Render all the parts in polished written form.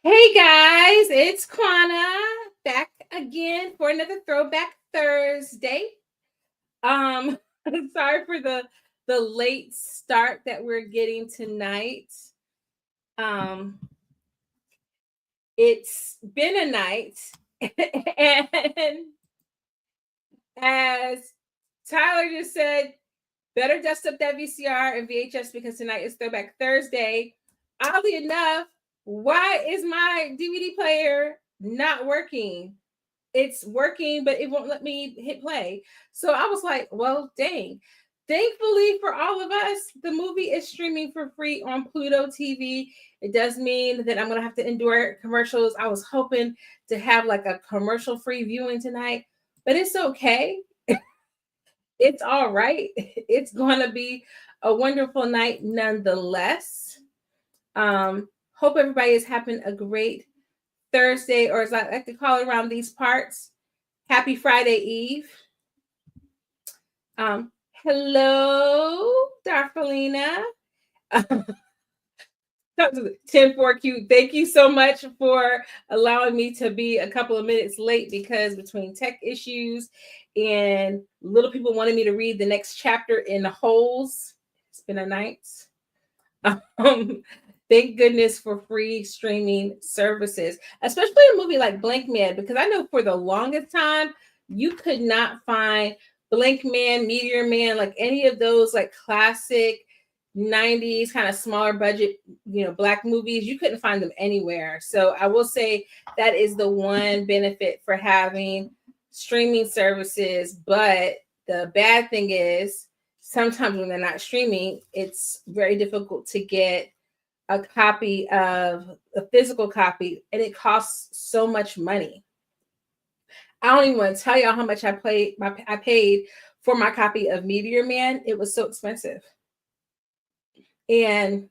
Hey guys, it's Quana back again for another Throwback Thursday. Um, sorry for the late start that we're getting tonight. Um, it's been a night, and as Tyler just said, better dust up that VCR and VHS because tonight is Throwback Thursday. Oddly enough, why is my DVD player not working? It's working, but it won't let me hit play. So I was like, well, dang. Thankfully for all of us, the movie is streaming for free on Pluto TV. It does mean that I'm going to have to endure commercials. I was hoping to have like a commercial free viewing tonight, but it's okay. It's all right. It's going to be a wonderful night nonetheless. Hope everybody is having a great Thursday, or as I like to call it around these parts, Happy Friday Eve. Hello, Darfalina. 10-4Q. Thank you so much for allowing me to be a couple of minutes late because between tech issues and little people wanting me to read the next chapter in holes, it's been a night. Thank goodness for free streaming services, especially a movie like Blankman, because I know for the longest time you could not find Blankman, Meteor Man, like any of those like classic 90s kind of smaller budget, black movies. You couldn't find them anywhere. So I will say that is the one benefit for having streaming services. But the bad thing is sometimes when they're not streaming, it's very difficult to get a copy of a physical copy, and it costs so much money. I don't even want to tell y'all how much I paid for my copy of Meteor Man. It was so expensive. And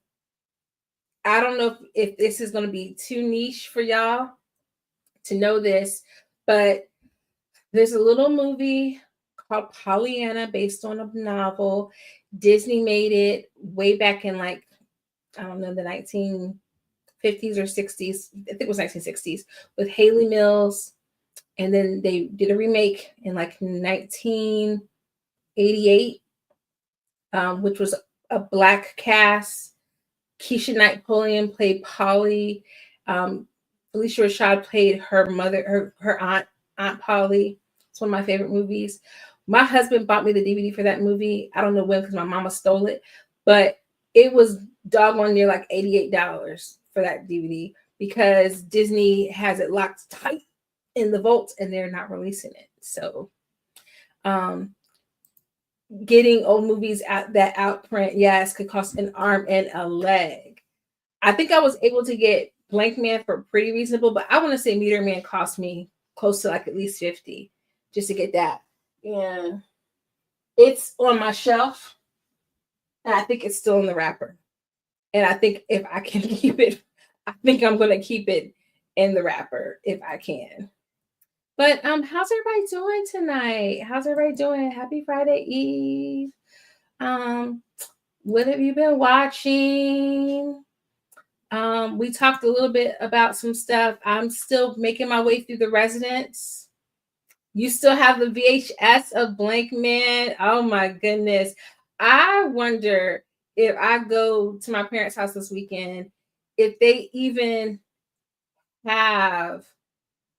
I don't know if this is going to be too niche for y'all to know this, but there's a little movie called Pollyanna based on a novel. Disney made it way back in like, I don't know, the 1950s or 60s. I think it was 1960s with Haley Mills. And then they did a remake in like 1988, which was a black cast. Keisha Knight Pulliam played Polly. Felicia Rashad played her mother, her Aunt Polly. It's one of my favorite movies. My husband bought me the DVD for that movie. I don't know when because my mama stole it, but it was doggone near like $88 for that DVD because Disney has it locked tight in the vault and they're not releasing it. So getting old movies at that outprint, yes, could cost an arm and a leg. I think I was able to get Blankman for pretty reasonable, but I want to say Meteor Man cost me close to like at least 50 just to get that. Yeah. It's on my shelf, and I think it's still in the wrapper. And I think if I can keep it, I think I'm going to keep it in the wrapper if I can. But how's everybody doing tonight? How's everybody doing? Happy Friday Eve. What have you been watching? We talked a little bit about some stuff. I'm still making my way through The Residents. You still have the VHS of Blankman. Oh my goodness. I wonder if I go to my parents' house this weekend, if they even have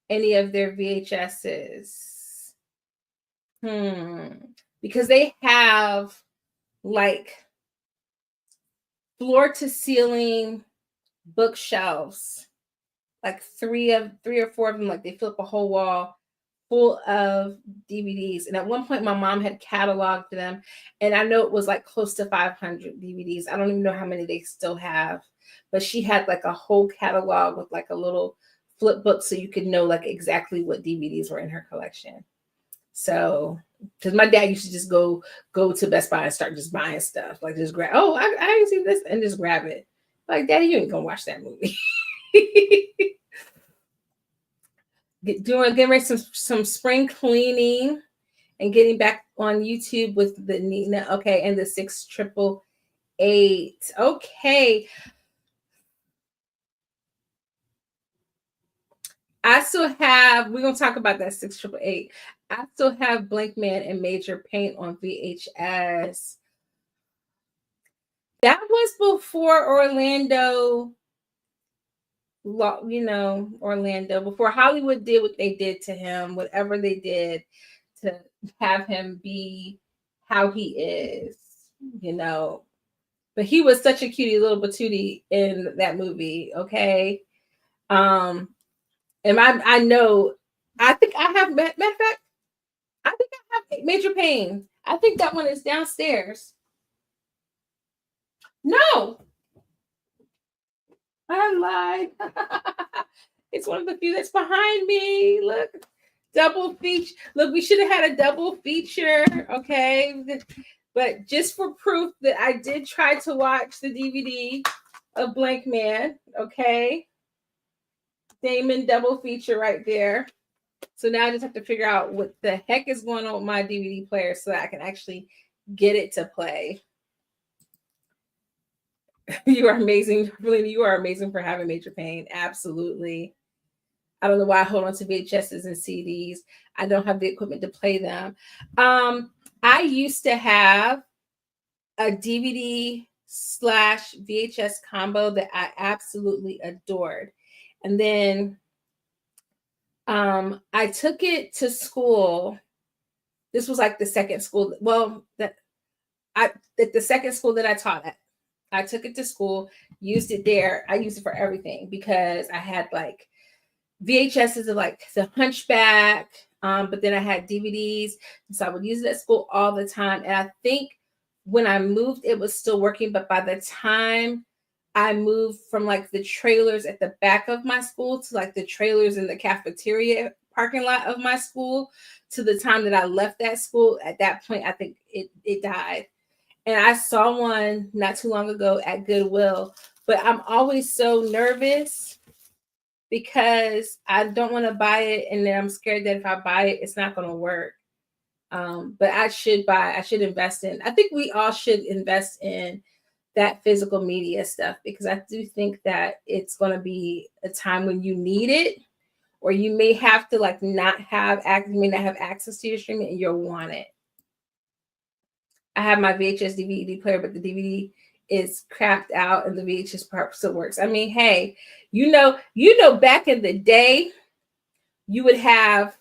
any of their VHSs. Because they have like floor to ceiling bookshelves, like three or four of them, like they fill up a whole wall full of DVDs. And at one point my mom had cataloged them, and I know it was like close to 500 DVDs. I don't even know how many they still have, but she had like a whole catalog with like a little flip book so you could know like exactly what DVDs were in her collection. So, because my dad used to just go to Best Buy and start just buying stuff, like just grab, oh, I didn't see this, and just grab it. Like, Daddy, you ain't gonna watch that movie. Getting ready some spring cleaning and getting back on YouTube with the Nina. Okay, and the 6888. Okay. I still have, we're going to talk about that 6888. I still have Blankman and Major Paint on VHS. That was before Orlando, Orlando, before Hollywood did what they did to him, whatever they did to have him be how he is, But he was such a cutie little patootie in that movie, okay? And I know, I think I have, matter of fact, I think I have Major Pain. I think that one is downstairs. No, I lied. It's one of the few that's behind me. Look, double feature. Look, we should have had a double feature, okay? But just for proof that I did try to watch the DVD of Blankman, okay? Damon double feature right there. So now I just have to figure out what the heck is going on with my DVD player so that I can actually get it to play. You are amazing. Really, you are amazing for having Major Pain. Absolutely. I don't know why I hold on to VHSs and CDs. I don't have the equipment to play them. I used to have a DVD / VHS combo that I absolutely adored. And then I took it to school. This was like the second school. Well, at the second school that I taught at. I took it to school, used it there. I used it for everything because I had like VHSs of like The Hunchback, but then I had DVDs. So I would use it at school all the time. And I think when I moved, it was still working. But by the time I moved from like the trailers at the back of my school to like the trailers in the cafeteria parking lot of my school to the time that I left that school, at that point, I think it died. And I saw one not too long ago at Goodwill, but I'm always so nervous because I don't want to buy it. And then I'm scared that if I buy it, it's not going to work. But I should invest in, I think we all should invest in that physical media stuff, because I do think that it's going to be a time when you need it, or you may have to like not have access to your streaming and you'll want it. I have my VHS DVD player, but the DVD is crapped out and the VHS part still works. I mean, hey, back in the day, you would have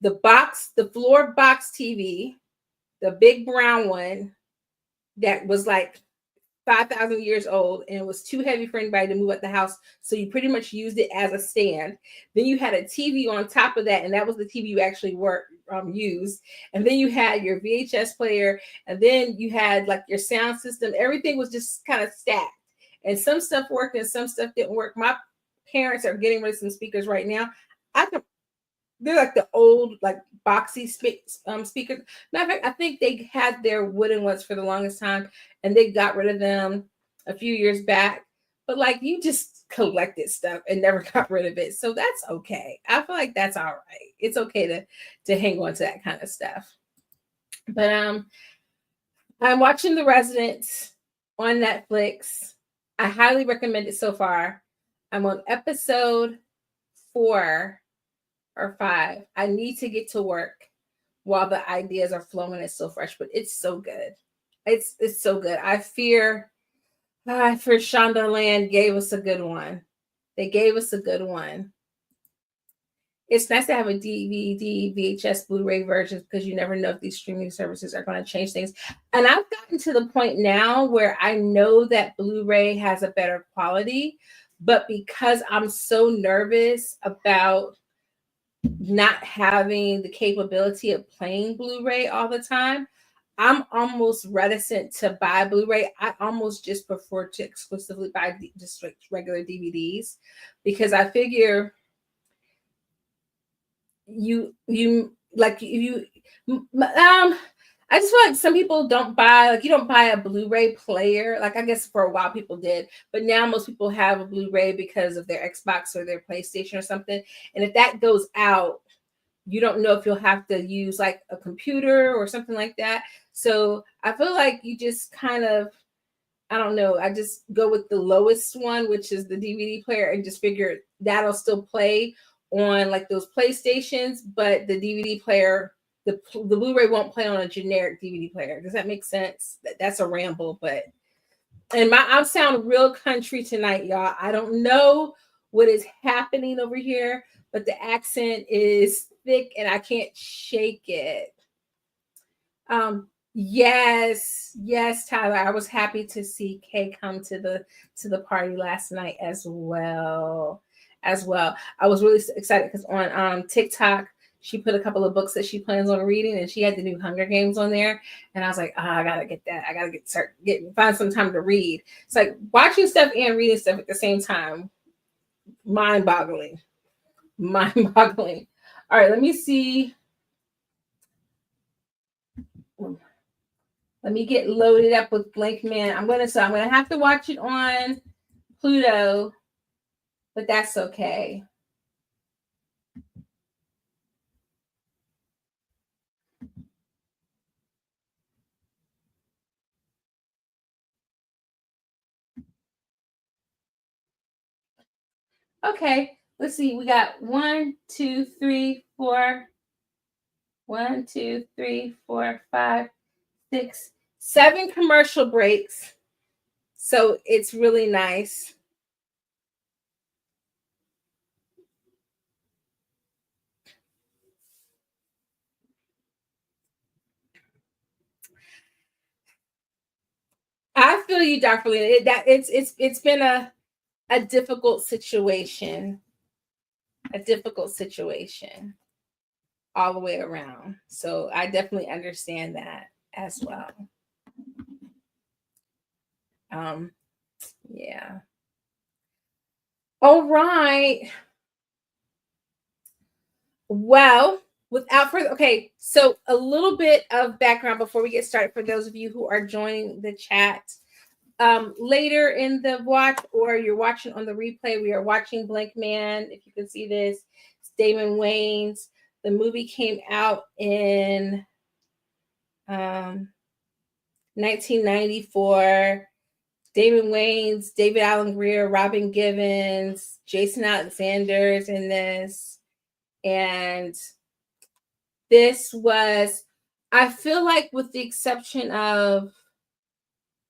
the floor box TV, the big brown one that was like 5,000 years old, and it was too heavy for anybody to move at the house. So you pretty much used it as a stand. Then you had a TV on top of that, and that was the TV you actually used. And then you had your VHS player, and then you had like your sound system. Everything was just kind of stacked, and some stuff worked and some stuff didn't work. My parents are getting rid of some speakers right now. They're like the old, like boxy speakers. Matter of fact, I think they had their wooden ones for the longest time, and they got rid of them a few years back. But like, you just collected stuff and never got rid of it, so that's okay. I feel like that's all right. It's okay to hang on to that kind of stuff. But I'm watching The Residence on Netflix. I highly recommend it so far. I'm on episode 4 or 5. I need to get to work while the ideas are flowing. It's so fresh, but it's so good. It's so good. I fear Shondaland gave us a good one. They gave us a good one. It's nice to have a DVD, VHS, Blu-ray versions, because you never know if these streaming services are going to change things. And I've gotten to the point now where I know that Blu-ray has a better quality, but because I'm so nervous about not having the capability of playing Blu-ray all the time, I'm almost reticent to buy Blu-ray. I almost just prefer to exclusively buy just like regular DVDs, because I figure I just feel like some people don't buy, like, you don't buy a Blu-ray player. Like, I guess for a while people did, but now most people have a Blu-ray because of their Xbox or their PlayStation or something. And if that goes out, you don't know if you'll have to use like a computer or something like that. So I feel like you just kind of, I don't know, I just go with the lowest one, which is the DVD player, and just figure that'll still play on like those PlayStations, but the DVD player, the Blu-ray won't play on a generic DVD player. Does that make sense? That's a ramble, but and I sound real country tonight, y'all. I don't know what is happening over here, but the accent is thick and I can't shake it. Yes, Tyler. I was happy to see Kay come to the party last night as well. I was really excited because on TikTok she put a couple of books that she plans on reading, and she had the new Hunger Games on there. And I was like, I gotta get that. I gotta find some time to read. It's like watching stuff and reading stuff at the same time. Mind-boggling. Mind-boggling. All right, let me see. Let me get loaded up with Blankman. I'm gonna have to watch it on Pluto, but that's okay. Okay, let's see. We got 1, 2, 3, 4. 1, 2, 3, 4, 5, 6, 7 commercial breaks. So it's really nice. I feel you, Dr. Lena. It's been a difficult situation. A difficult situation all the way around. So I definitely understand that as well. Yeah. All right. Well, without further, okay, so a little bit of background before we get started for those of you who are joining the chat. Later in the watch, or you're watching on the replay, we are watching Blankman. If you can see this, it's Damon Wayans. The movie came out in 1994. Damon Wayans, David Alan Grier, Robin Givens, Jason Alexander's in this. And this was, I feel like with the exception of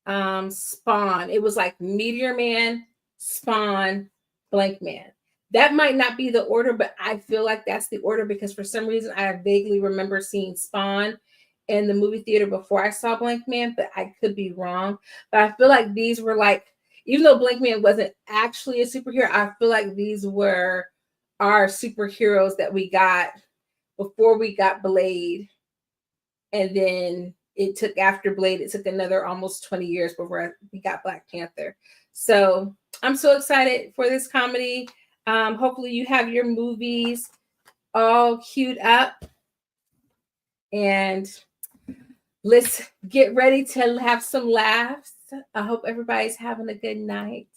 Spawn, it was like Meteor Man, Spawn, Blankman. That might not be the order, but I feel like that's the order because for some reason I vaguely remember seeing Spawn in the movie theater before I saw Blankman, but I could be wrong. But I feel like these were like, even though Blankman wasn't actually a superhero, I feel like these were our superheroes that we got before we got Blade. And then it took after Blade, it took another almost 20 years before we got Black Panther. So I'm so excited for this comedy. Hopefully you have your movies all queued up. And let's get ready to have some laughs. I hope everybody's having a good night.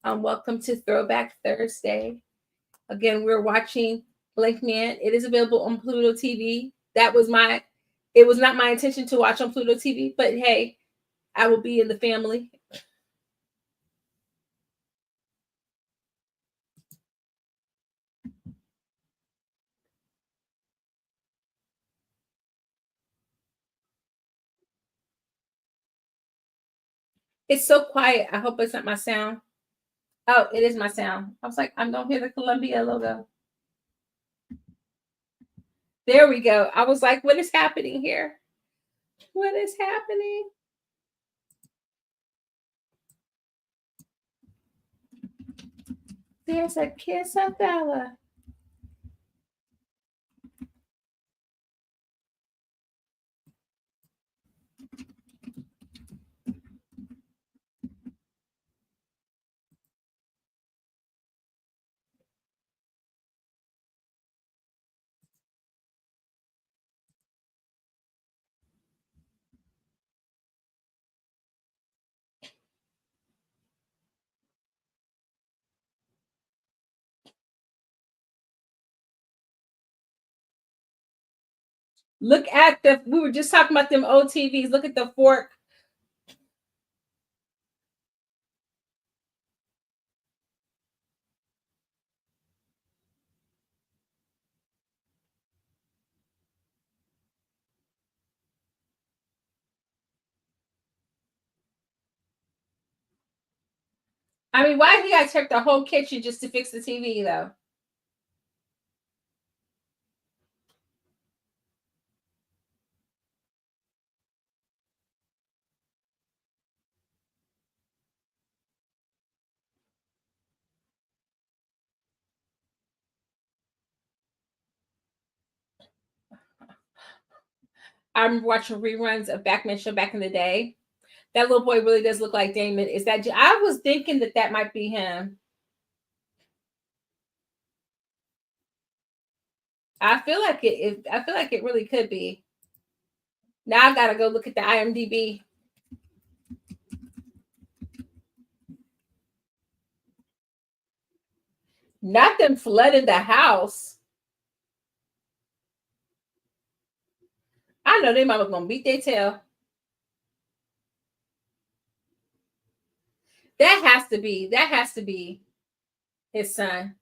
Welcome to Throwback Thursday. Again, we're watching Blankman. It is available on Pluto TV. It was not my intention to watch on Pluto TV, but hey, I will be in the family. It's so quiet. I hope it's not my sound. Oh, it is my sound. I was like, I don't hear the Columbia logo. There we go. I was like, what is happening here? What is happening? There's a kiss of Bella. Look at we were just talking about them old TVs. Look at the fork. I mean, why he got to check the whole kitchen just to fix the TV though? I'm watching reruns of Blackman show back in the day. That little boy really does look like Damon. Is that? I was thinking that that might be him. I feel like I feel like it really could be. Now I gotta go look at the IMDb. Not them flooding the house. I know they mama gonna beat their tail. That has to be. That has to be his son.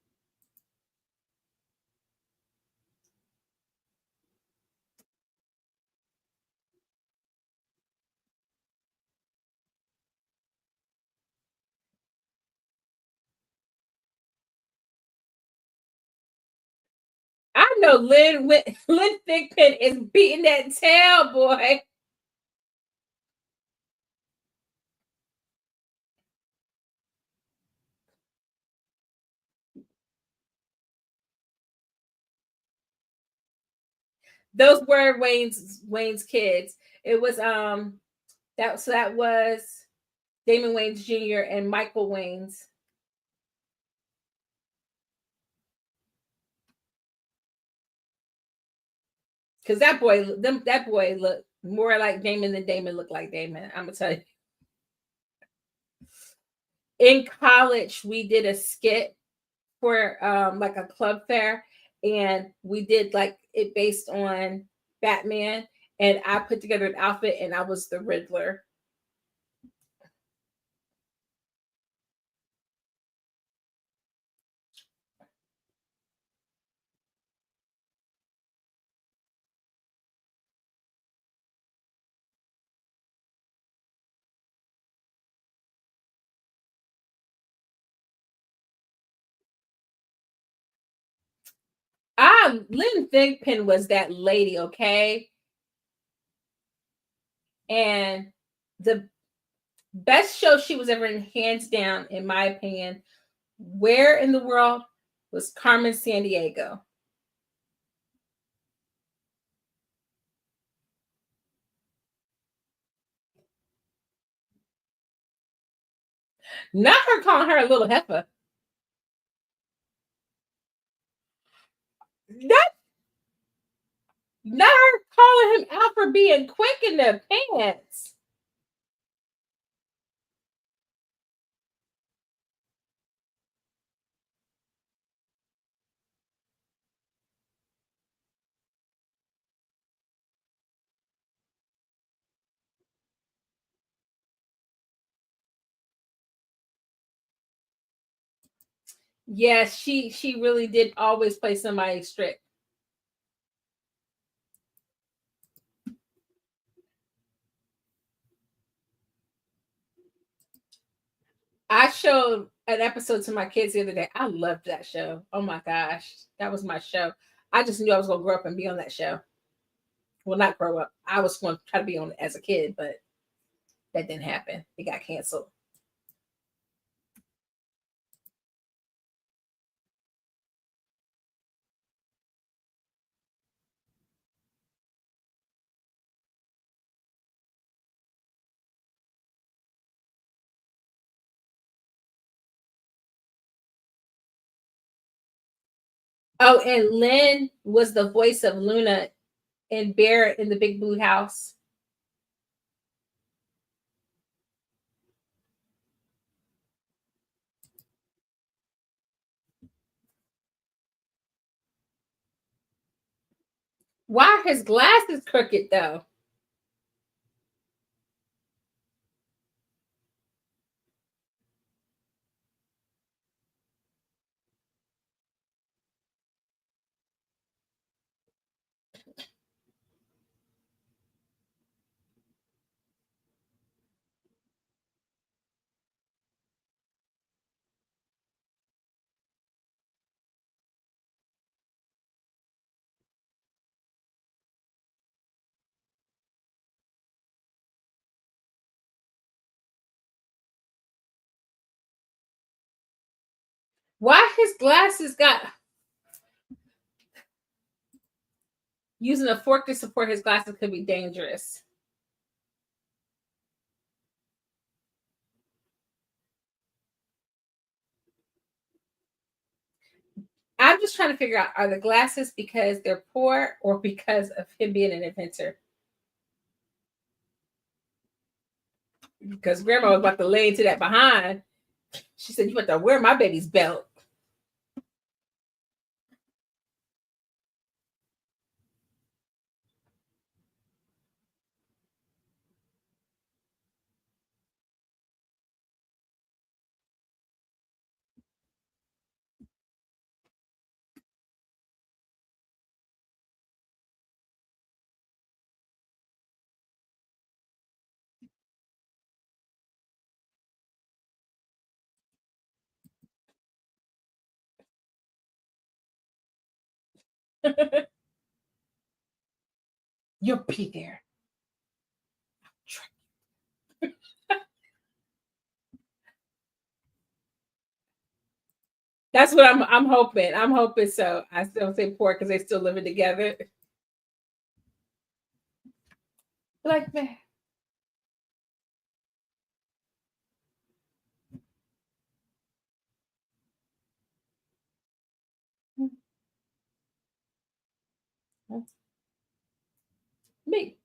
I know Lynn Thigpen is beating that tail, boy. Those were Wayne's kids. It was that was Damon Wayans Jr. and Michael Wayans. Because that boy looked more like Damon than Damon looked like Damon. I'm gonna tell you. In college, we did a skit for like a club fair, and we did like it based on Batman, and I put together an outfit, and I was the Riddler. Lynn Thigpen was that lady, okay? And the best show she was ever in, hands down, in my opinion, where in the world was Carmen Sandiego? Not her calling her a little heifer. Not, not her calling him out for being quick in the pants. Yes, she really did always play somebody strict. I showed an episode to my kids the other day. I loved that show. Oh my gosh, that was my show. I just knew I was gonna grow up and be on that show. Well, not grow up. I was going to try to be on it as a kid, but that didn't happen. It got canceled. Oh, and Lynn was the voice of Luna in Barrett in the Big Blue House. Why are his glasses crooked though? Why his glasses got using a fork to support his glasses could be dangerous. I'm just trying to figure out, are the glasses because they're poor or because of him being an inventor? Because grandma was about to lay into that behind. She said, "You have to wear my baby's belt." You'll be there. That's what I'm hoping. I'm hoping so. I still say poor because they still living together. Like man. Me.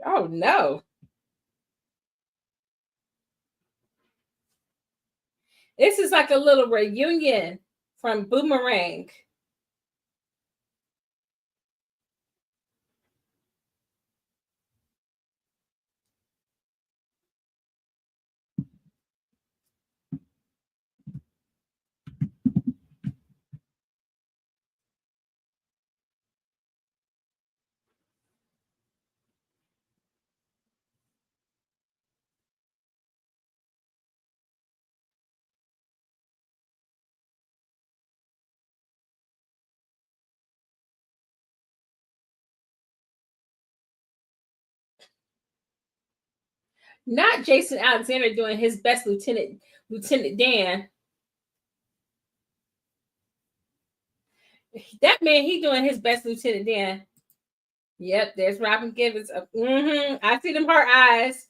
Oh no. This is like a little reunion from Boomerang. Not Jason Alexander doing his best Lieutenant Dan. That man, he doing his best Lieutenant Dan. Yep, there's Robin Givens. I see them heart eyes.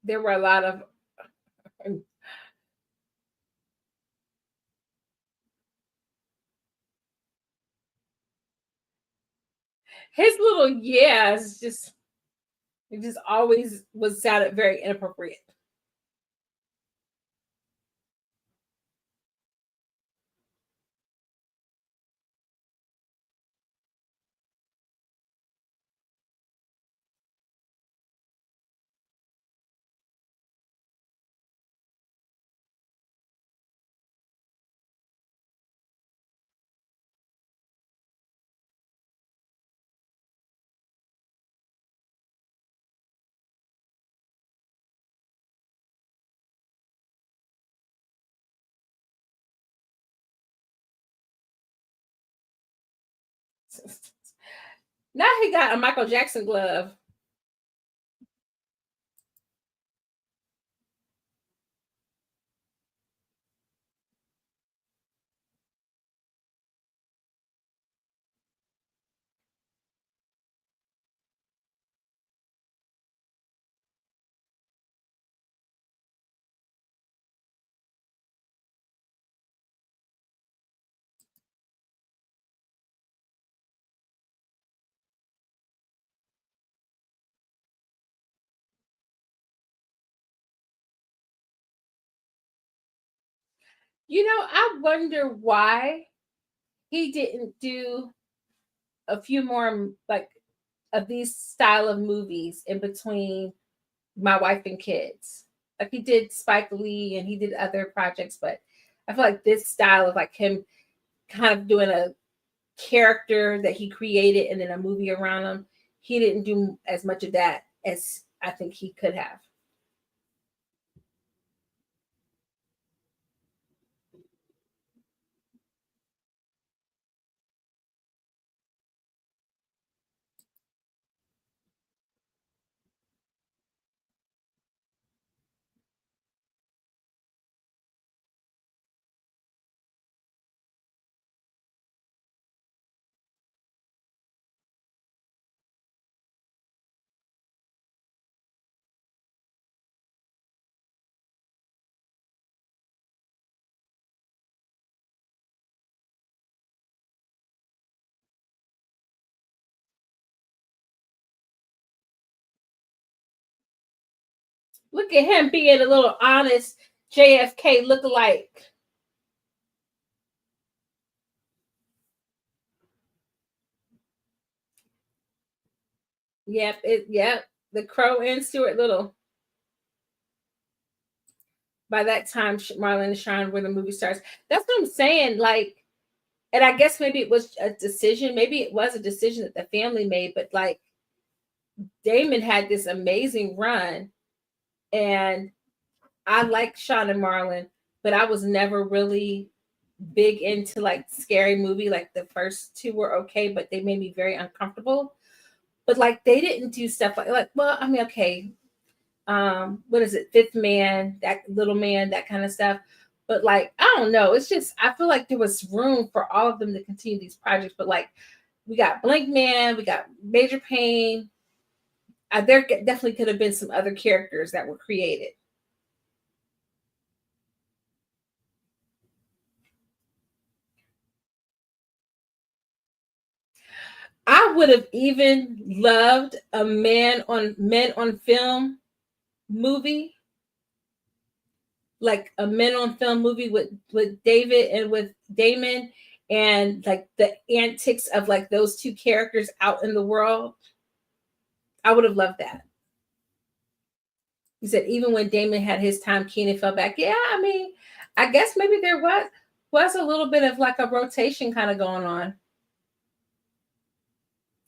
There were a lot of his little yes, just it just always was sounded very inappropriate. Now he got a Michael Jackson glove. I wonder why he didn't do a few more like of these style of movies in between My Wife and Kids. Like he did Spike Lee and he did other projects, but I feel like this style of like him kind of doing a character that he created and then a movie around him, he didn't do as much of that as I think he could have. Look at him being a little honest JFK lookalike. Yep. The Crow and Stuart Little. By that time, Marlon and Sean were the movie stars. That's what I'm saying. Like, and I guess maybe it was a decision. Maybe it was a decision that the family made. But like, Damon had this amazing run, and I like Sean and Marlon, but I was never really big into like scary movie. Like the first two were okay, but they made me very uncomfortable. But like they didn't do stuff like well, I mean, okay, what is it, Fifth Man, that Little Man, that kind of stuff. But like, I don't know. It's just I feel like there was room for all of them to continue these projects. But like we got Blankman, we got Major Payne. There definitely could have been some other characters that were created. I would have even loved a men on film movie, like a men on film movie with David and with Damon, and like the antics of like those two characters out in the world. I would have loved that. He said even when Damon had his time, Keenan fell back. Yeah, I mean, I guess maybe there was a little bit of like a rotation kind of going on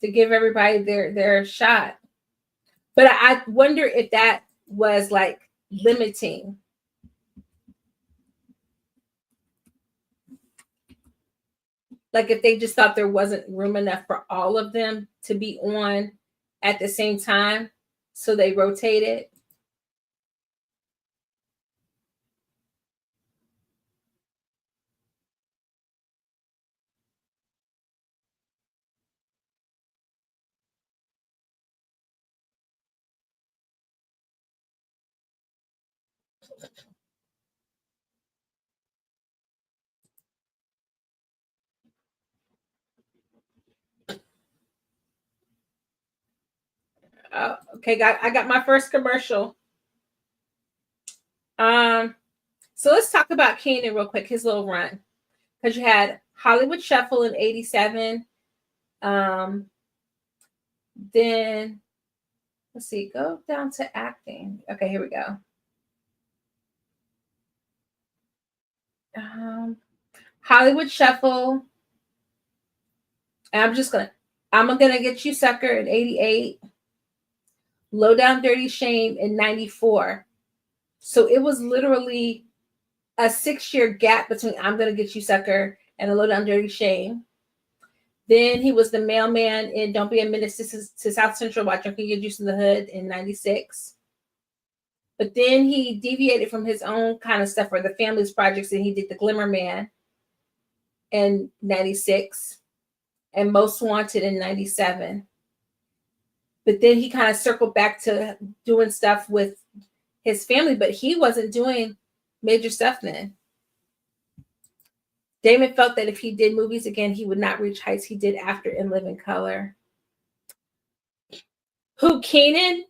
to give everybody their shot. But I wonder if that was like limiting. Like if they just thought there wasn't room enough for all of them to be on at the same time, so they rotated. Okay, I got my first commercial. So let's talk about Keenan real quick, his little run. Because you had Hollywood Shuffle in 87. Then let's see, go down to acting. Okay, here we go. Hollywood Shuffle. And I'm gonna get you sucker in 88. Low Down Dirty Shame in 94. So it was literally a 6-year gap between I'm gonna get you sucker and a Low Down Dirty Shame. Then he was the mailman in Don't Be a Menace to South Central while drinking your juice in the hood in 96. But then he deviated from his own kind of stuff for the family's projects and he did The Glimmer Man in 96 and Most Wanted in 97. But then he kind of circled back to doing stuff with his family, but he wasn't doing major stuff then. Damon felt that if he did movies again, he would not reach heights he did after In Living Color. Who, Keenan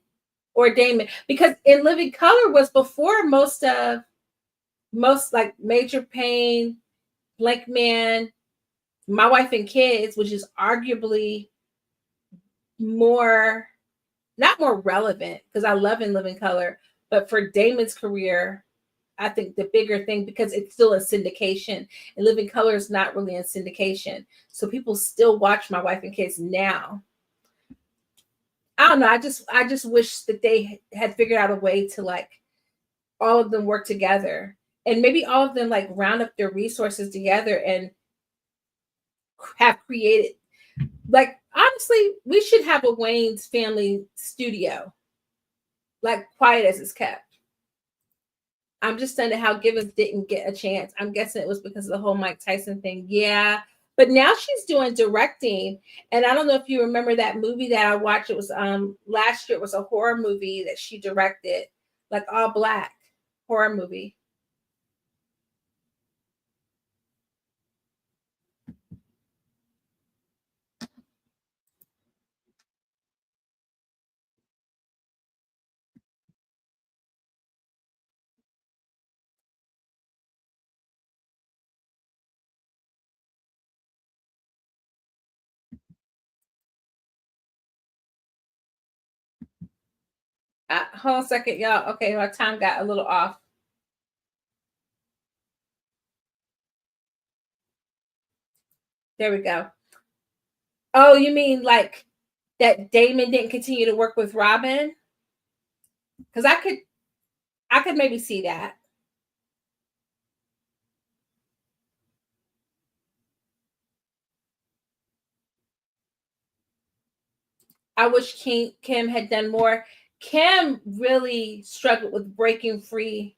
or Damon? Because In Living Color was before most like Major Pain, Blankman, My Wife and Kids, which is arguably more, not more relevant, because I love In Living Color, but for Damon's career, I think the bigger thing, because it's still in syndication, and Living Color is not really in syndication. So people still watch My Wife and Kids now. I don't know. I just wish that they had figured out a way to like all of them work together, and maybe all of them like round up their resources together and have created, like, honestly, we should have a Wayans family studio, like Quiet as It's Kept. I'm just stunned at how Givens didn't get a chance. I'm guessing it was because of the whole Mike Tyson thing. Yeah. But now she's doing directing. And I don't know if you remember that movie that I watched. It was last year. It was a horror movie that she directed, like all black horror movie. Hold on a second, y'all. Okay, my time got a little off. There we go. Oh, you mean like that Damon didn't continue to work with Robin? Because I could maybe see that. I wish Kim had done more. Kim really struggled with breaking free.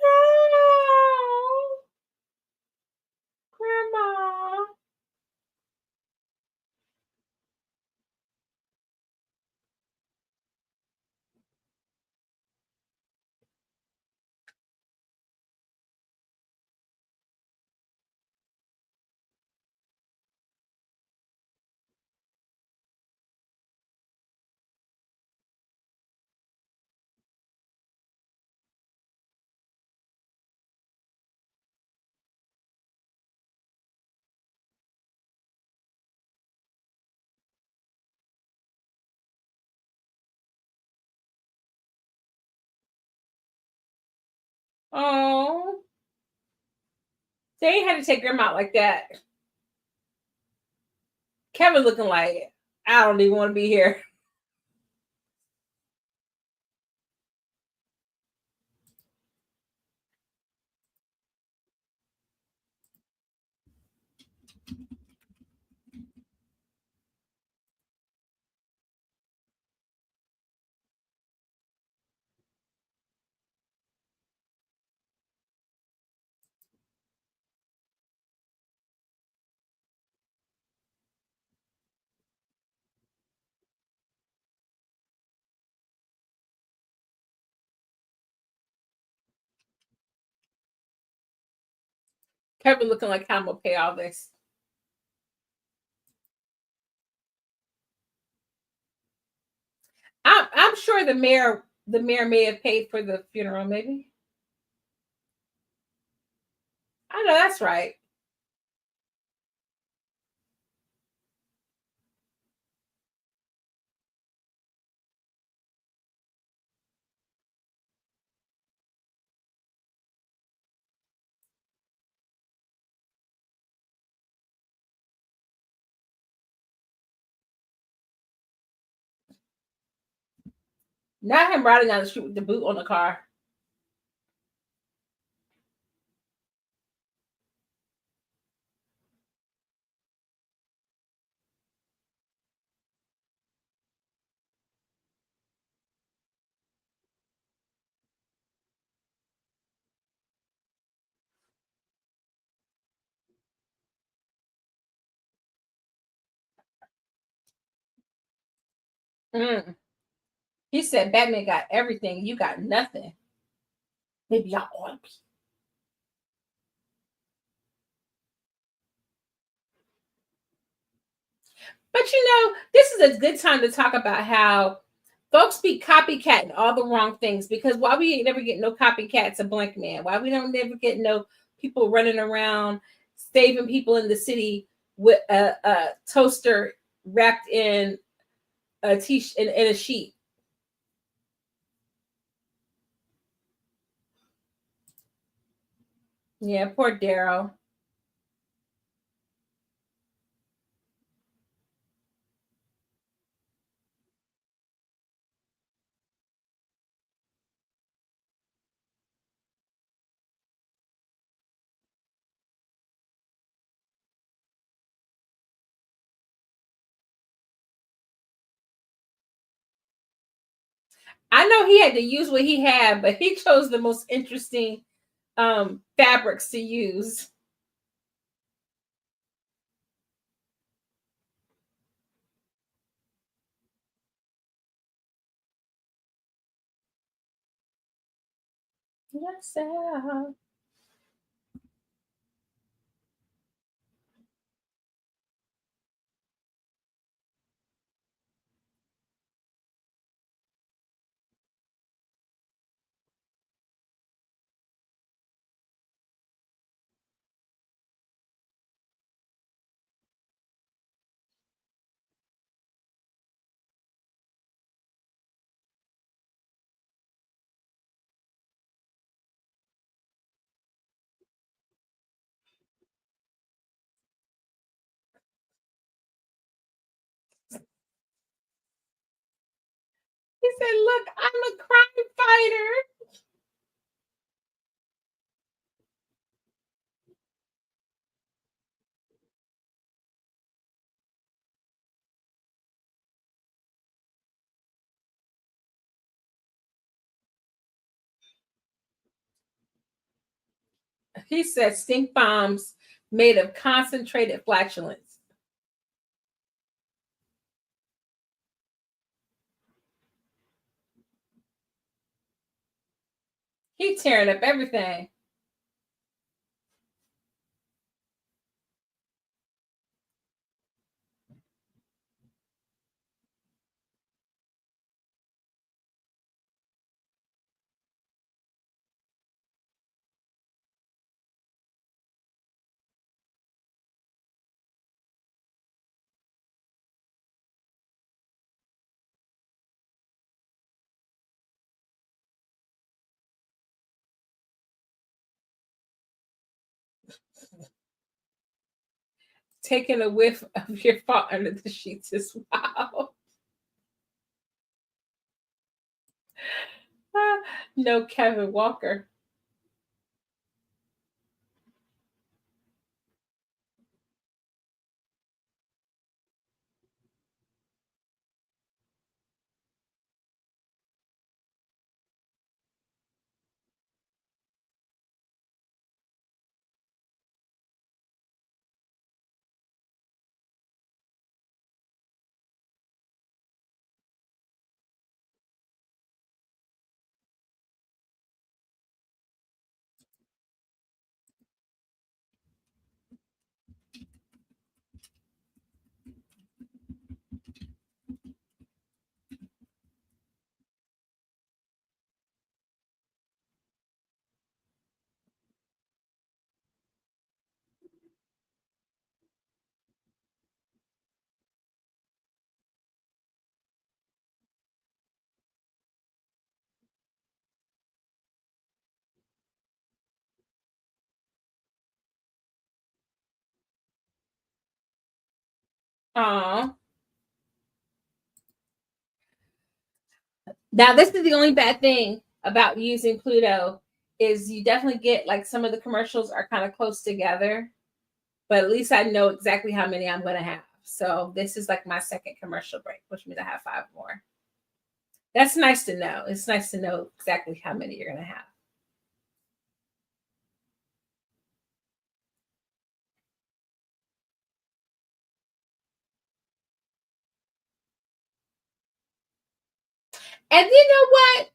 Oh, Grandma. Oh, they had to take Grandma out like that. Kevin looking like, I don't even want to be here. Kevin looking like, how I'm gonna pay all this. I'm sure the mayor may have paid for the funeral, maybe. I know that's right. Not him riding down the street with the boot on the car. Mm. He said Batman got everything. You got nothing. Maybe y'all ought to be. But this is a good time to talk about how folks be copycatting all the wrong things, because why we ain't never get no copycats of Blankman? Why we don't never get no people running around saving people in the city with a toaster wrapped in a in a sheet? Yeah, poor Darryl. I know he had to use what he had, but he chose the most interesting fabrics to use. Yes, sir. He said, "Look, I'm a crime fighter." He said, "Stink bombs made of concentrated flatulence." He tearing up everything. Taking a whiff of your fart under the sheets as well. No, Kevin Walker. Aw. Now, this is the only bad thing about using Pluto is you definitely get like some of the commercials are kind of close together, but at least I know exactly how many I'm going to have. So this is like my second commercial break, which means I have 5 more. That's nice to know. It's nice to know exactly how many you're going to have. And you know what?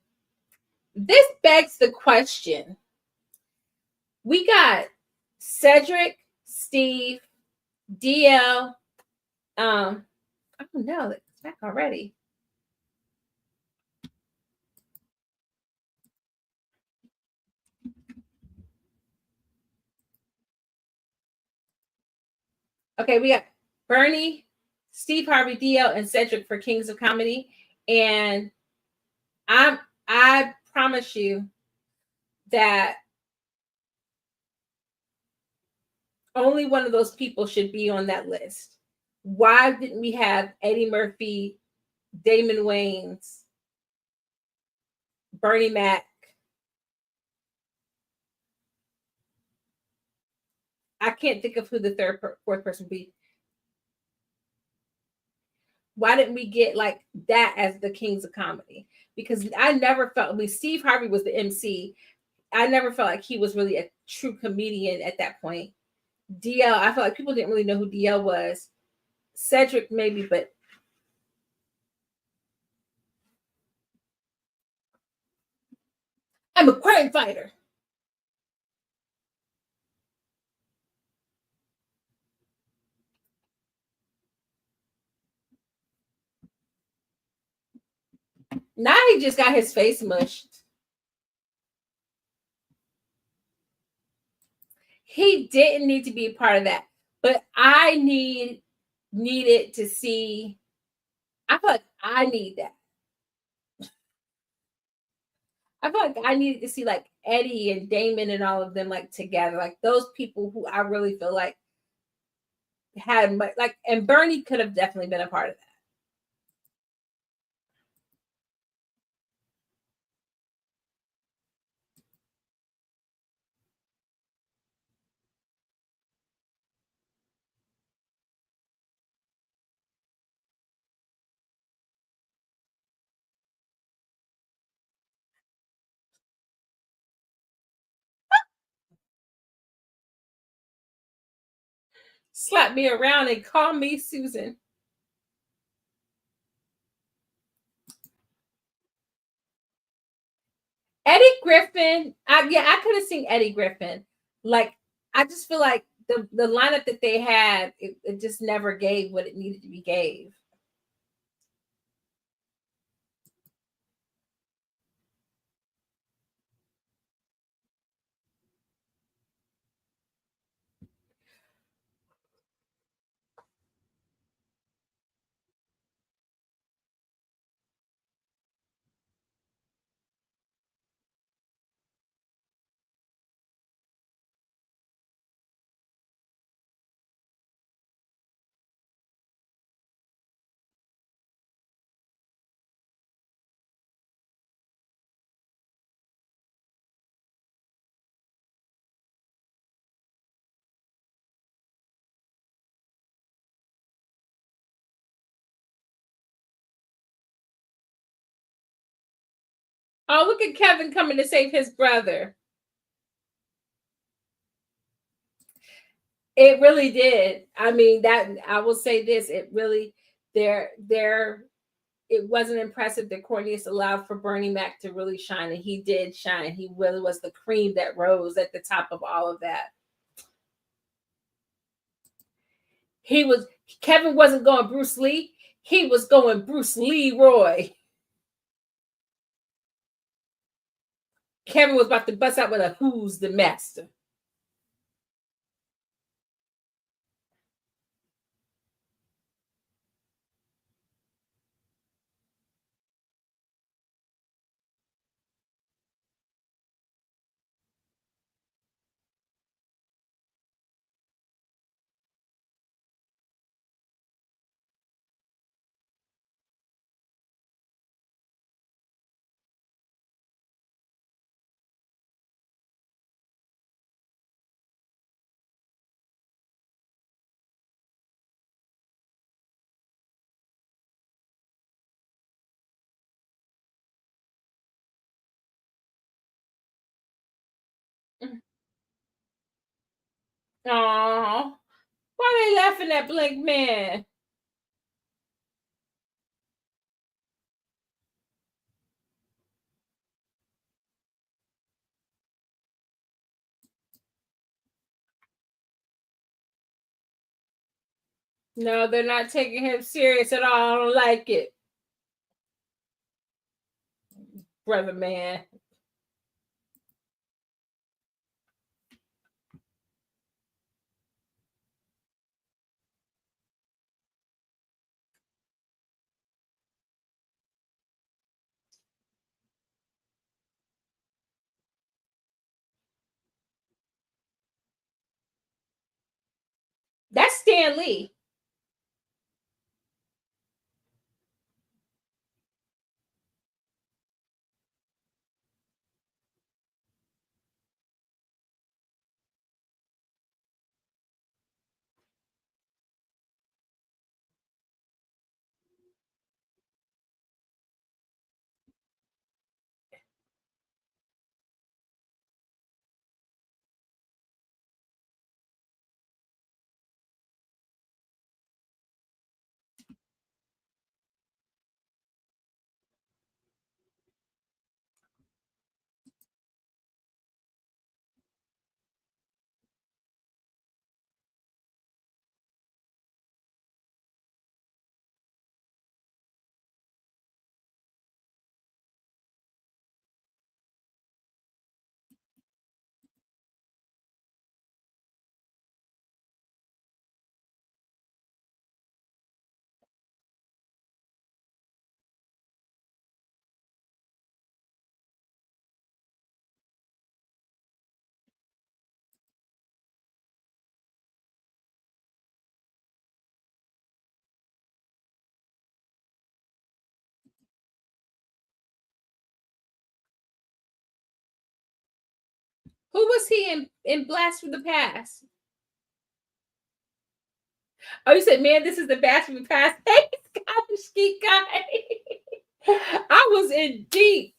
This begs the question. We got Cedric, Steve, DL. Oh no, it's back already. Okay, we got Bernie, Steve Harvey, DL, and Cedric for Kings of Comedy. And I promise you that only one of those people should be on that list. Why didn't we have Eddie Murphy, Damon Wayans, Bernie Mac? I can't think of who the fourth person would be. Why didn't we get like that as the Kings of Comedy? Because I never felt, I mean, Steve Harvey was the MC. I never felt like he was really a true comedian at that point. DL, I felt like people didn't really know who DL was. Cedric, maybe, but I'm a crime fighter. Now he just got his face mushed. He didn't need to be a part of that, but I needed to see. I feel like I need that. I feel like I needed to see like Eddie and Damon and all of them like together, like those people who I really feel like had like, and Bernie could have definitely been a part of that. Slap me around and call me Susan. Eddie Griffin, I could have seen Eddie Griffin. Like, I just feel like the lineup that they had, it just never gave what it needed to be gave. Oh, look at Kevin coming to save his brother. It really did. I mean, that I will say this, it really there it wasn't impressive that Cornelius allowed for Bernie Mac to really shine, and he did shine. He really was the cream that rose at the top of all of that. He was Kevin wasn't going Bruce Lee, he was going Bruce Leroy. Kevin was about to bust out with a who's the master. Oh, why they laughing at Blankman? No, they're not taking him serious at all. I don't like it. Brother man. That's Stan Lee. Who was he in Blast from the Past? Oh, you said, man, this is the Blast from the Past. Hey, Scott, ski guy. I was in deep.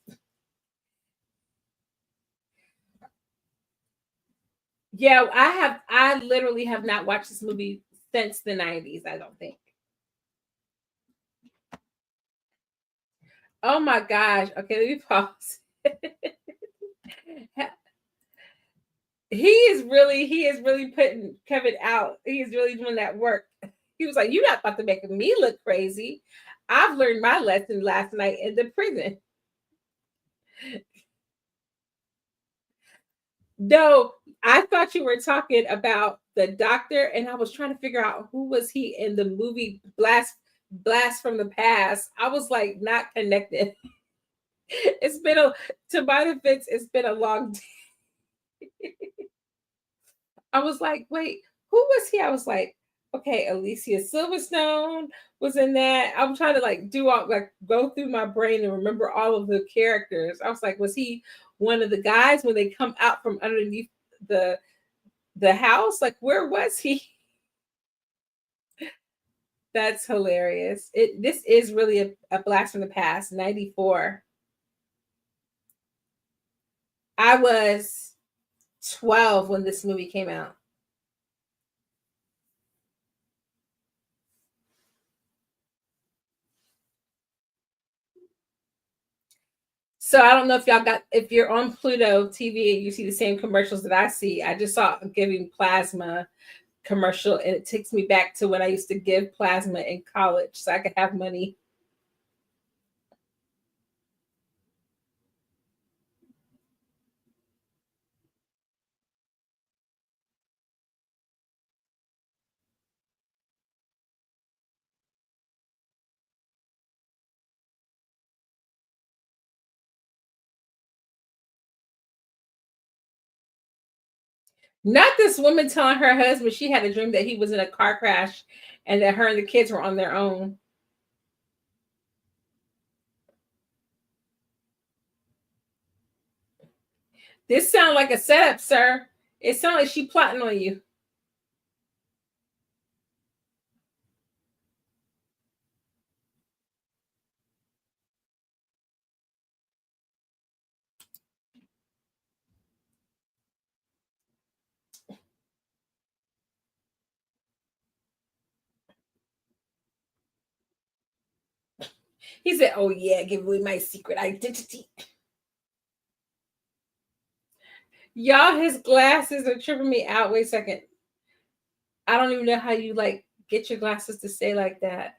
Yeah, I literally have not watched this movie since the 90s, I don't think. Oh my gosh. Okay, let me pause. He is really putting Kevin out. He is really doing that work. He was like, "You're not about to make me look crazy. I've learned my lesson last night in the prison." No, I thought you were talking about the doctor, and I was trying to figure out who was he in the movie Blast from the Past. I was like not connected. It's been a to my defense, it's been a long day. I was like, wait, who was he? I was like, okay, Alicia Silverstone was in that. I'm trying to like do all like go through my brain and remember all of the characters. I was like, was he one of the guys when they come out from underneath the the house? Like, where was he? That's hilarious. This is really a blast from the past. 94. I was 12 when this movie came out. So I don't know if y'all got if you're on Pluto TV and you see the same commercials that I see. I just saw a giving plasma commercial and it takes me back to when I used to give plasma in college so I could have money. Not this woman telling her husband she had a dream that he was in a car crash and that her and the kids were on their own. This sounds like a setup, sir. It sounds like she plotting on you. He said, "Oh yeah, give away my secret identity." Y'all, his glasses are tripping me out. Wait a second. I don't even know how you like Get your glasses to stay like that.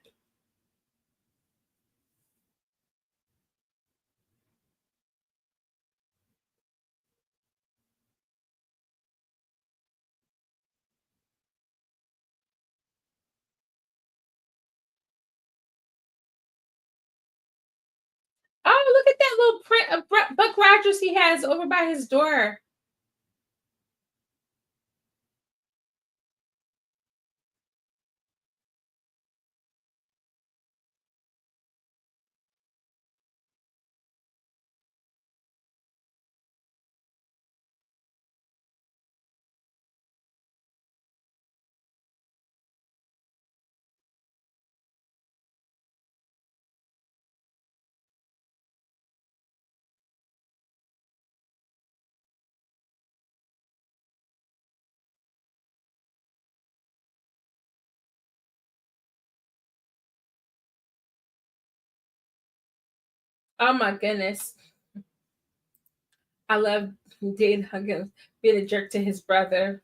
Oh, look at that little print of Buck Rogers he has over by his door. Oh my goodness. I love Dane Huggins being a jerk to his brother.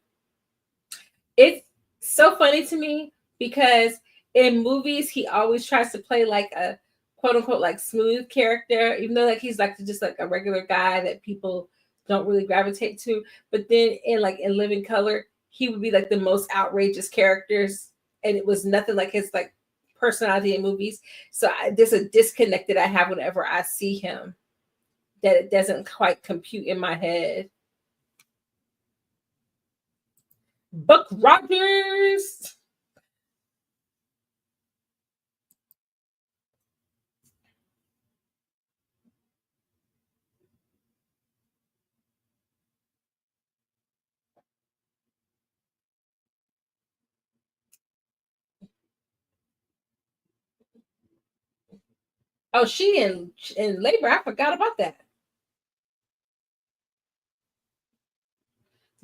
It's so funny to me because in movies he always tries to play like a quote unquote like smooth character, even though like he's like just like a regular guy that people don't really gravitate to. But then in Living Color, he would be like the most outrageous characters, and it was nothing like his like personality in movies. So there's a disconnect that I have whenever I see him that it doesn't quite compute in my head. Buck Rogers. Oh, she in labor. I forgot about that.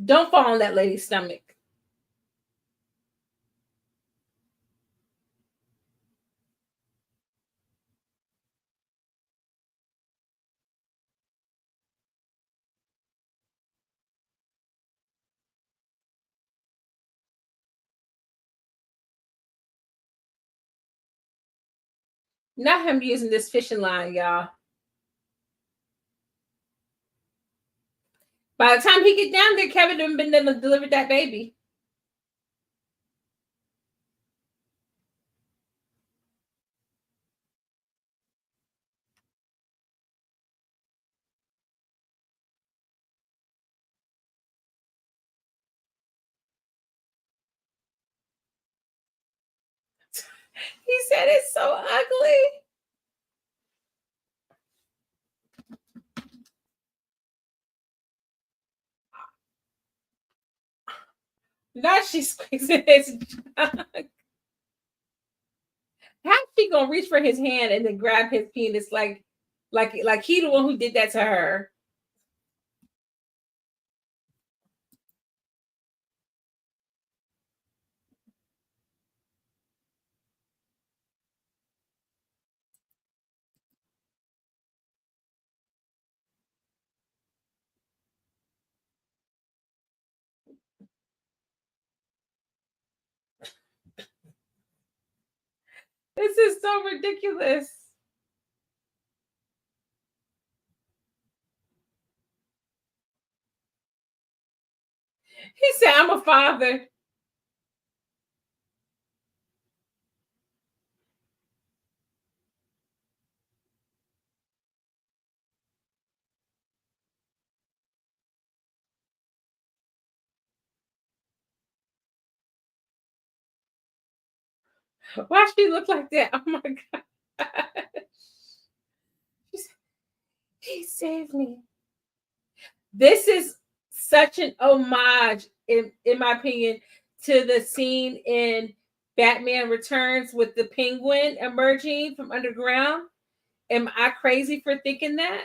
Don't fall on that lady's stomach. Not him using this fishing line, y'all. By the time he get down there, Kevin done been there to deliver that baby. He said it's so ugly. Now she's squeezing his junk. How's she gonna reach for his hand and then grab his penis like he the one who did that to her? This is so ridiculous. He said, I'm a father. Why she look like that? Oh my god. He saved me. This is such an homage, in my opinion, to the scene in Batman Returns with the penguin emerging from underground. Am I crazy for thinking that?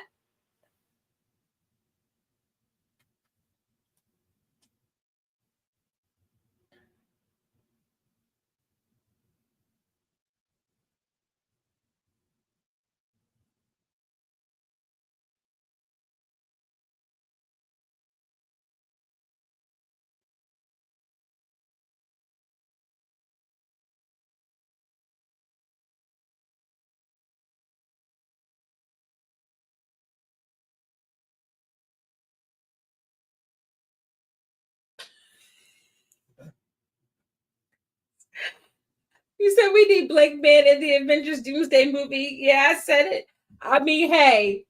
You said we need Blankman in the Avengers Doomsday movie. Yeah, I said it. I mean, hey,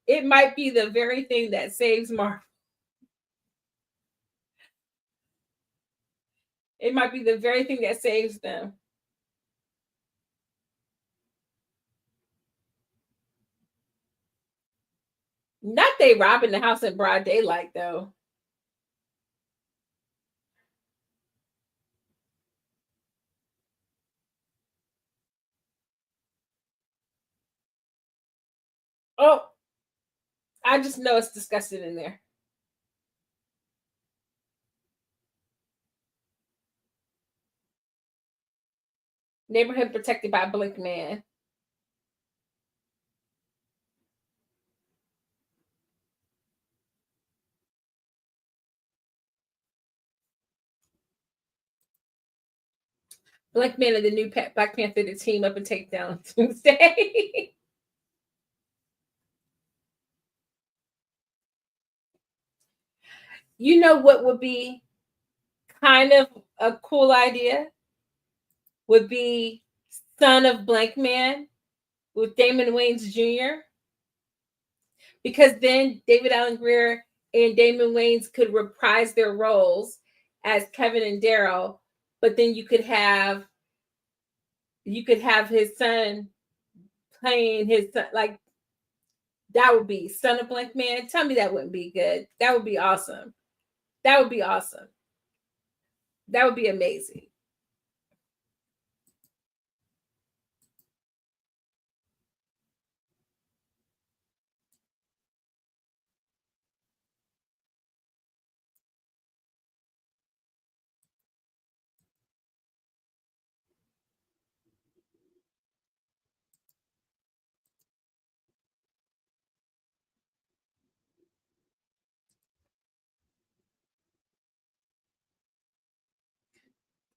it might be the very thing that saves Marvel. It might be the very thing that saves them. Not they robbing the house in broad daylight, though. Oh, I just know it's disgusting in there. Neighborhood protected by Blankman. Blankman and the new Black Panther to team up and take down Tuesday. You know what would be kind of a cool idea? Would be Son of Blankman with Damon Wayans Jr. Because then David Alan Grier and Damon Wayans could reprise their roles as Kevin and Darryl, but then you could have his son playing his son, like that would be Son of Blankman. Tell me that wouldn't be good. That would be awesome. That would be awesome. That would be amazing.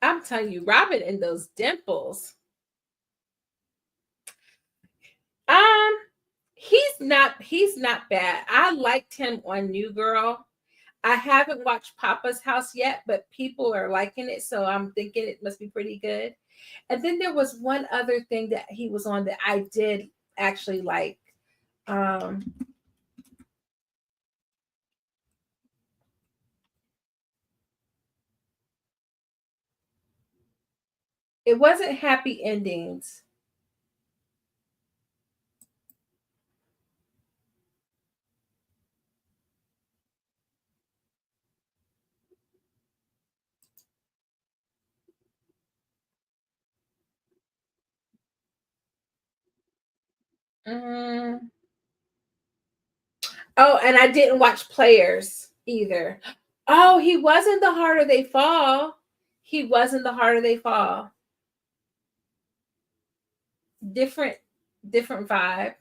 I'm telling you, Robin and those dimples. Um, he's not bad. I liked him on New Girl. I haven't watched Papa's House yet, but people are liking it, so I'm thinking it must be pretty good. And then there was one other thing that he was on that I did actually like. Um, it wasn't Happy Endings. Mm. Oh, and I didn't watch Players either. Oh, he wasn't The Harder They Fall. He wasn't The Harder They Fall. Different, different vibe.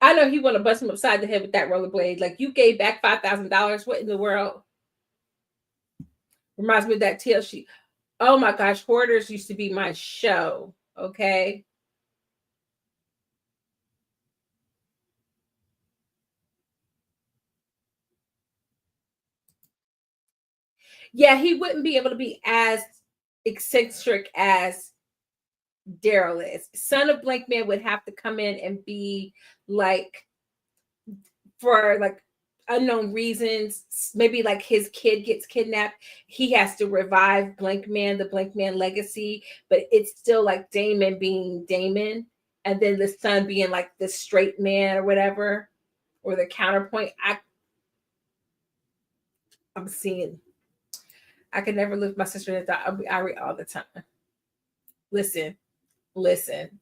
I know he want to bust him upside the head with that rollerblade. Like you gave back $5,000. What in the world? Reminds me of that tail sheet. Oh my gosh, Hoarders used to be my show. Okay. Yeah, he wouldn't be able to be as eccentric as Darryl is. Son of Blankman would have to come in and be like for like unknown reasons, maybe like his kid gets kidnapped. He has to revive Blankman, the Blankman legacy, but it's still like Damon being Damon, and then the son being like the straight man or whatever, or the counterpoint. I'm seeing. I could never live with my sister and I read all the time. Listen, listen.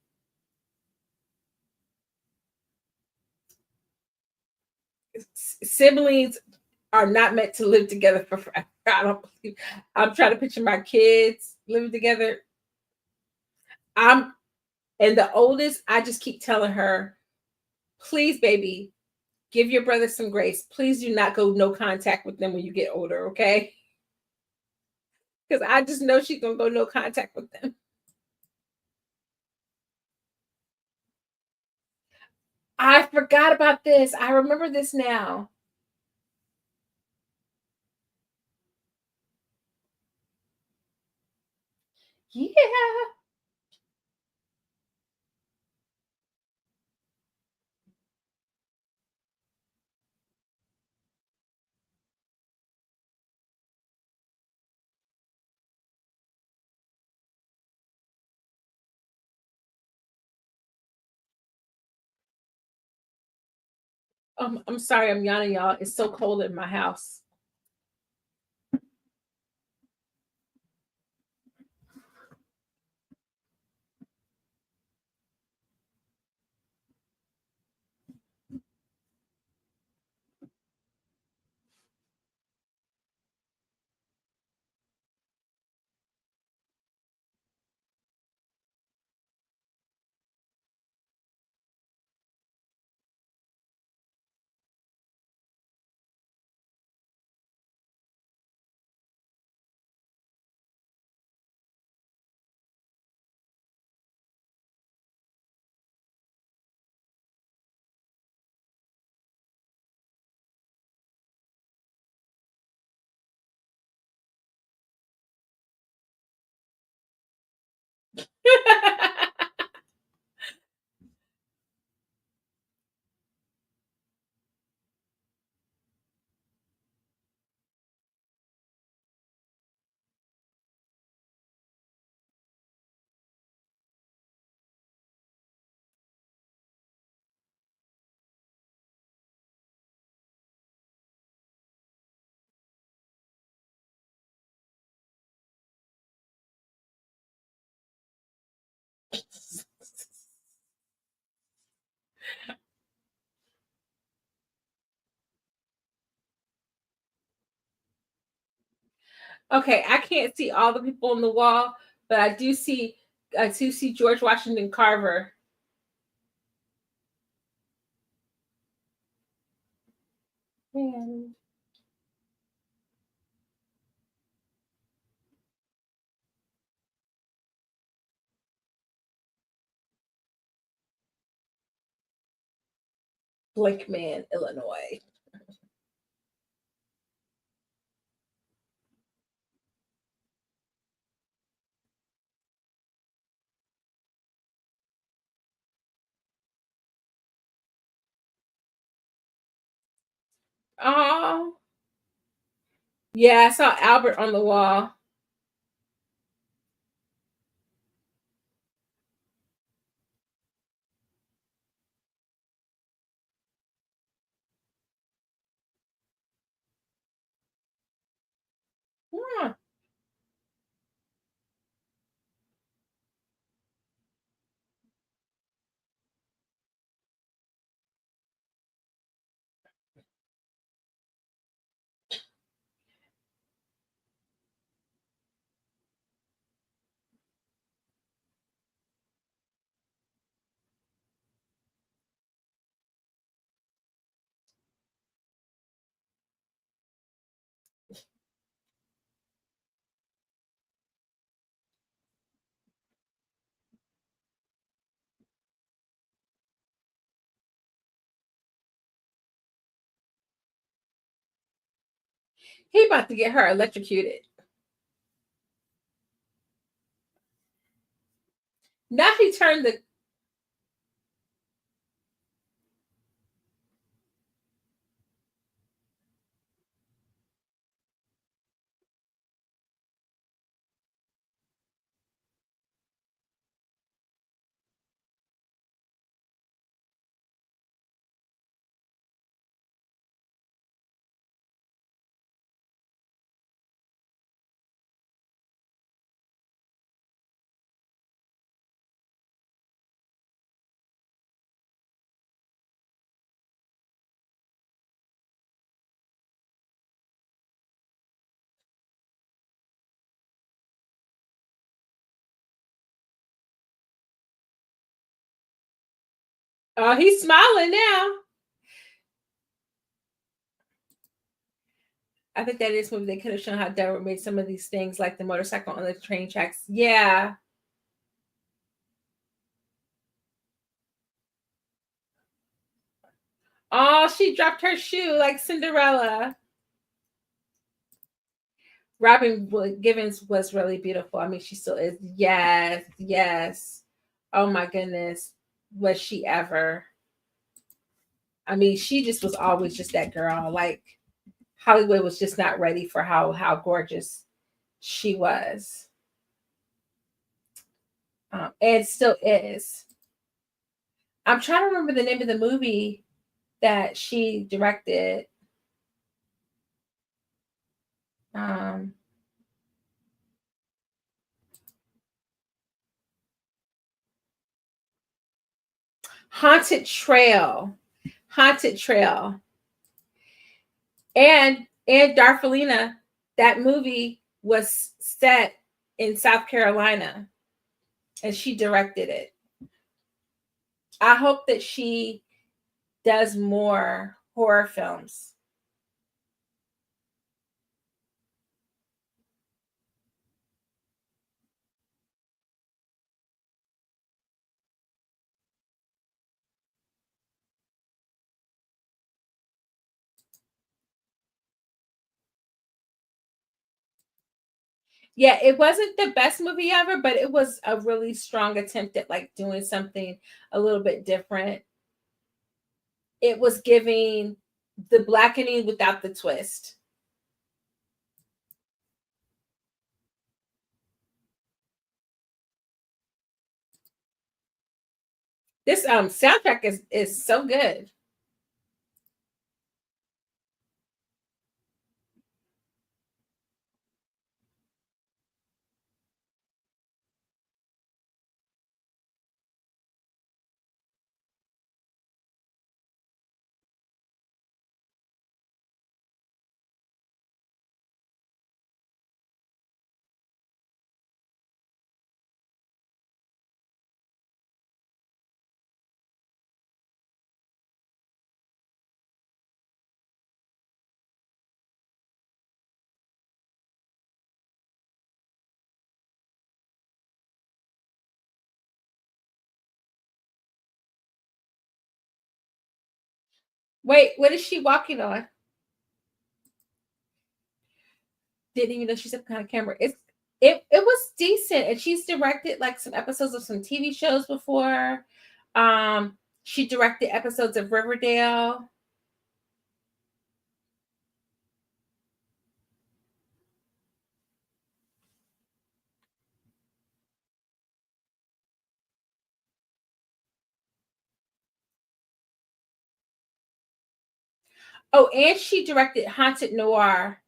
Siblings are not meant to live together for forever. I don't believe. I'm trying to picture my kids living together. I'm and the oldest, I just keep telling her, please, baby, give your brother some grace. Please do not go no contact with them when you get older, okay? Because I just know she's gonna go no contact with them. I forgot about this. I remember this now. Yeah. I'm sorry, I'm yawning, y'all. It's so cold in my house. Okay, I can't see all the people on the wall, but I do see George Washington Carver. And Blankman, Illinois. Oh, yeah, I saw Albert on the wall. Yeah. He about to get her electrocuted. Now he turned the Oh, he's smiling now. I think that is movie they could have shown how Darryl made some of these things, like the motorcycle on the train tracks. Yeah. Oh, she dropped her shoe like Cinderella. Robin Givens was really beautiful. I mean, she still is. Yes, yes. Oh my goodness. Was she ever? I mean, she just was always just that girl. Like Hollywood was just not ready for how gorgeous she was. And still is. I'm trying to remember the name of the movie that she directed. Um, Haunted Trail. Haunted Trail. And Darfalina, that movie was set in South Carolina and she directed it. I hope that she does more horror films. Yeah, it wasn't the best movie ever, but it was a really strong attempt at like doing something a little bit different. It was giving the blackening without the twist. This soundtrack is so good. Wait, what is she walking on? Didn't even know she's up on camera. It was decent, and she's directed like some episodes of some TV shows before. She directed episodes of Riverdale. Oh, and she directed Haunted Noir.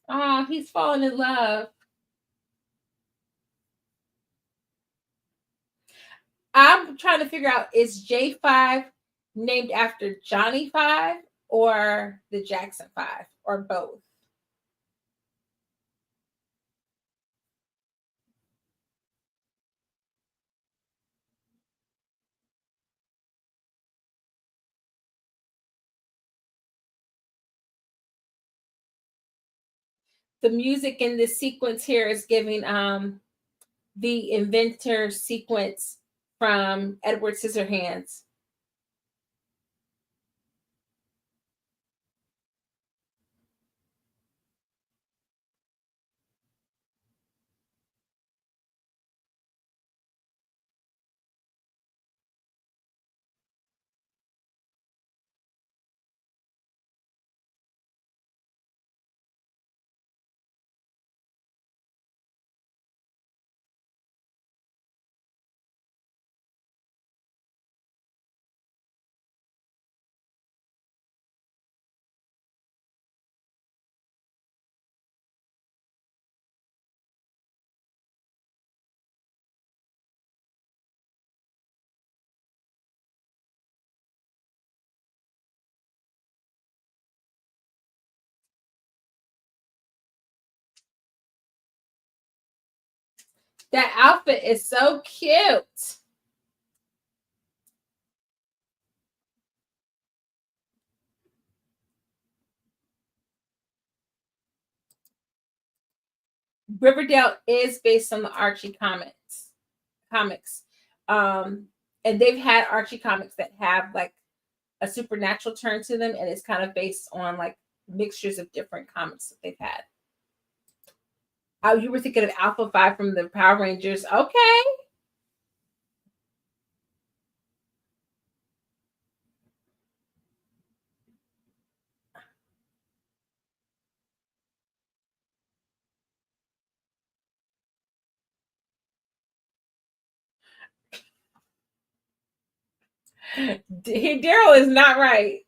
Oh, he's falling in love. I'm trying to figure out, is J5 named after Johnny Five or the Jackson Five or both? The music in this sequence here is giving the inventor sequence from Edward Scissorhands. That outfit is so cute. Riverdale is based on the Archie comics. Um, and they've had Archie comics that have like a supernatural turn to them, and it's kind of based on like mixtures of different comics that they've had. Oh, you were thinking of Alpha 5 from the Power Rangers. Okay. Darryl is not right.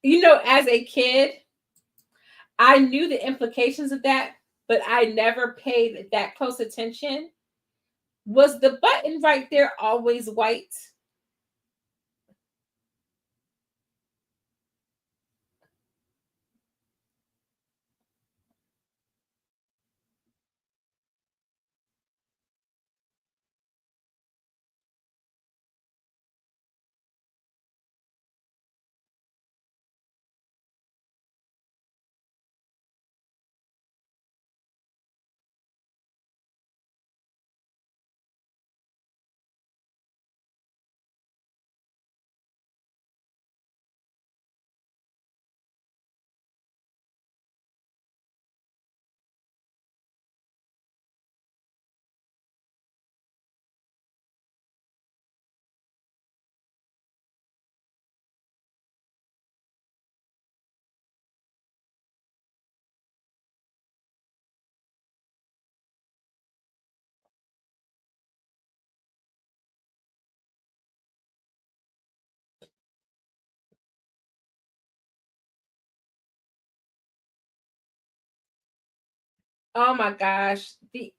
You know, as a kid, I knew the implications of that, but I never paid that close attention. Was the button right there always white? Oh my gosh. The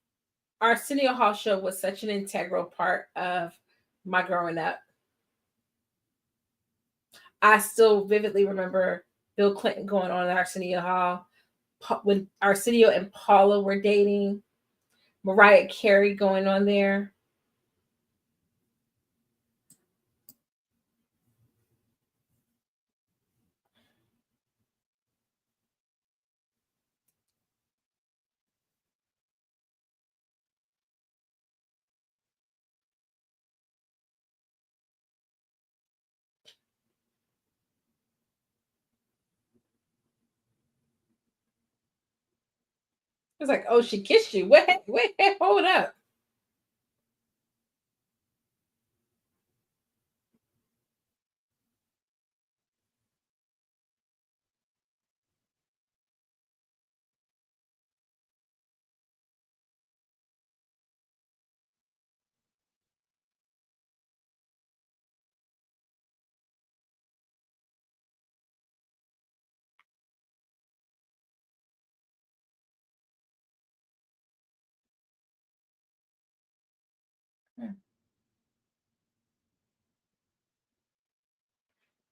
Arsenio Hall show was such an integral part of my growing up. I still vividly remember Bill Clinton going on at Arsenio Hall when Arsenio and Paula were dating, Mariah Carey going on there. It was like, oh, she kissed you. Wait, hold up.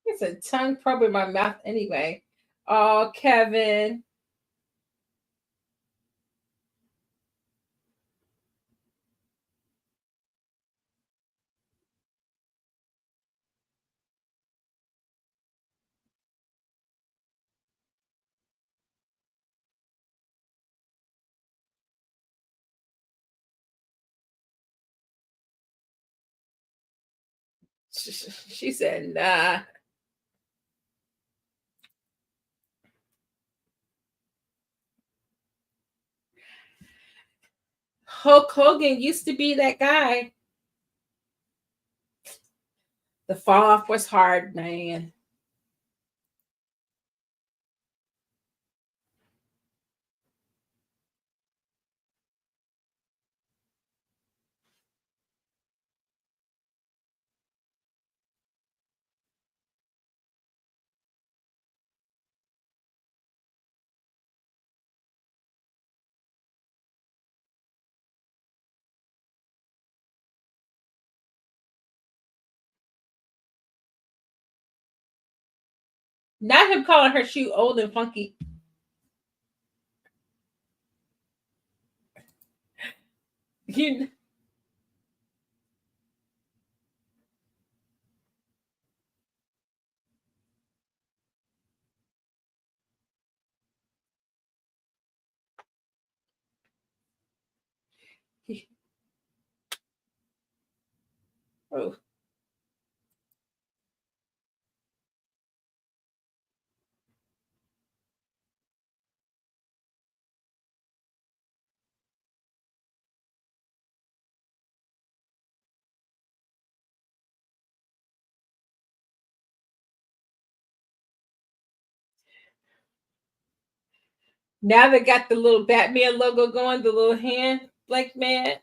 It's a tongue probe in my mouth anyway. Oh, Kevin. She said, nah. Hulk Hogan used to be that guy. The fall off was hard, man. Not him calling her shoe old and funky. You, oh. Now they got the little Batman logo going, the little hand, Blankman.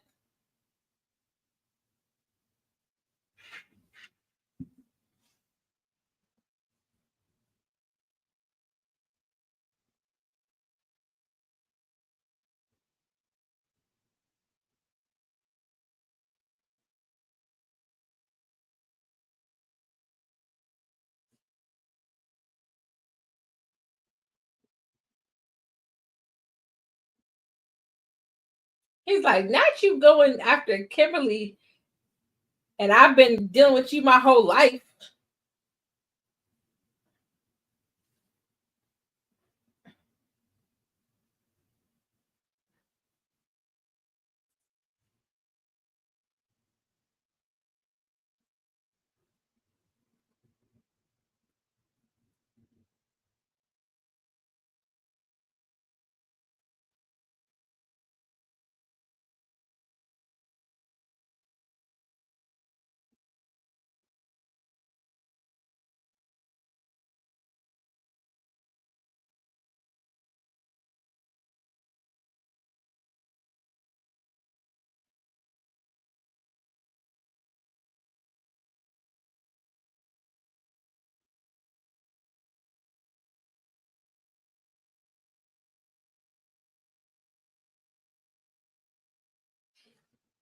He's like, not you going after Kimberly, and I've been dealing with you my whole life.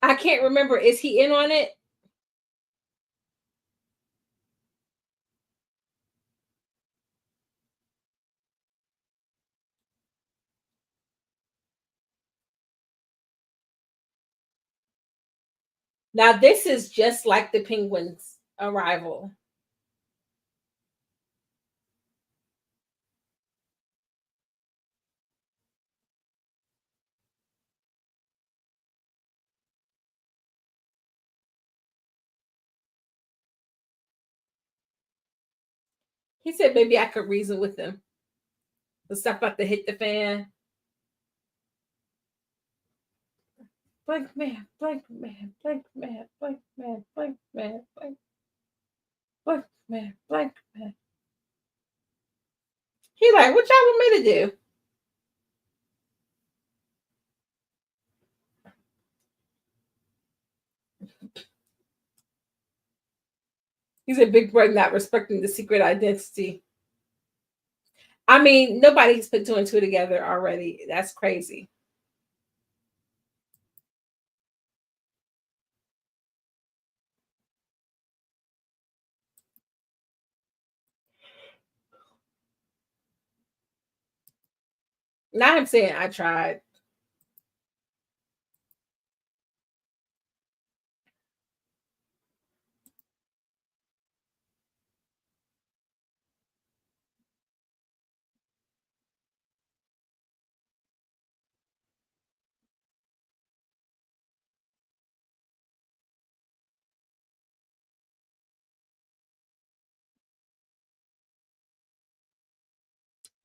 I can't remember. Is he in on it? Now this is just like the Penguins' arrival. He said maybe I could reason with him. The stuff about to hit the fan. Blank man, blank man, blank man, blank man, blank man, blank man, blank man. He like, what y'all want me to do? He's a big brother not respecting the secret identity. I mean, nobody's put two and two together already. That's crazy. Not him saying I tried.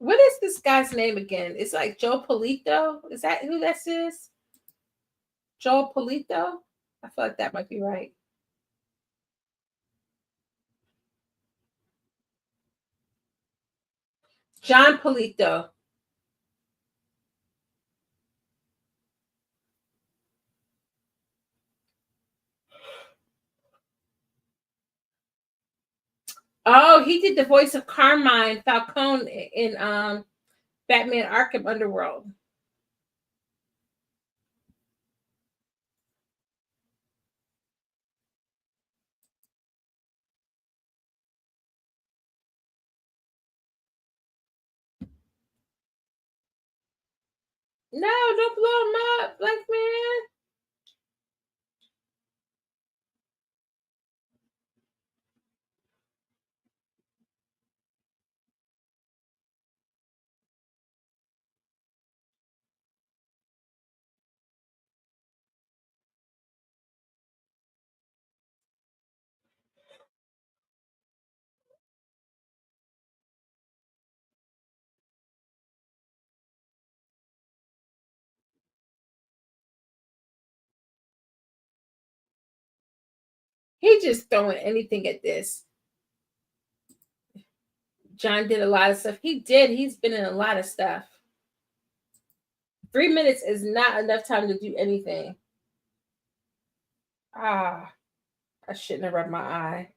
What is this guy's name again? It's like Joe Polito. Is that who this is? Joe Polito? I feel like that might be right. John Polito. Oh, he did the voice of Carmine Falcone in Batman Arkham Underworld. No, don't blow him up, Blankman. He just throwing anything at this. John did a lot of stuff. He did. He's been in a lot of stuff. 3 minutes is not enough time to do anything. Ah, I shouldn't have rubbed my eye.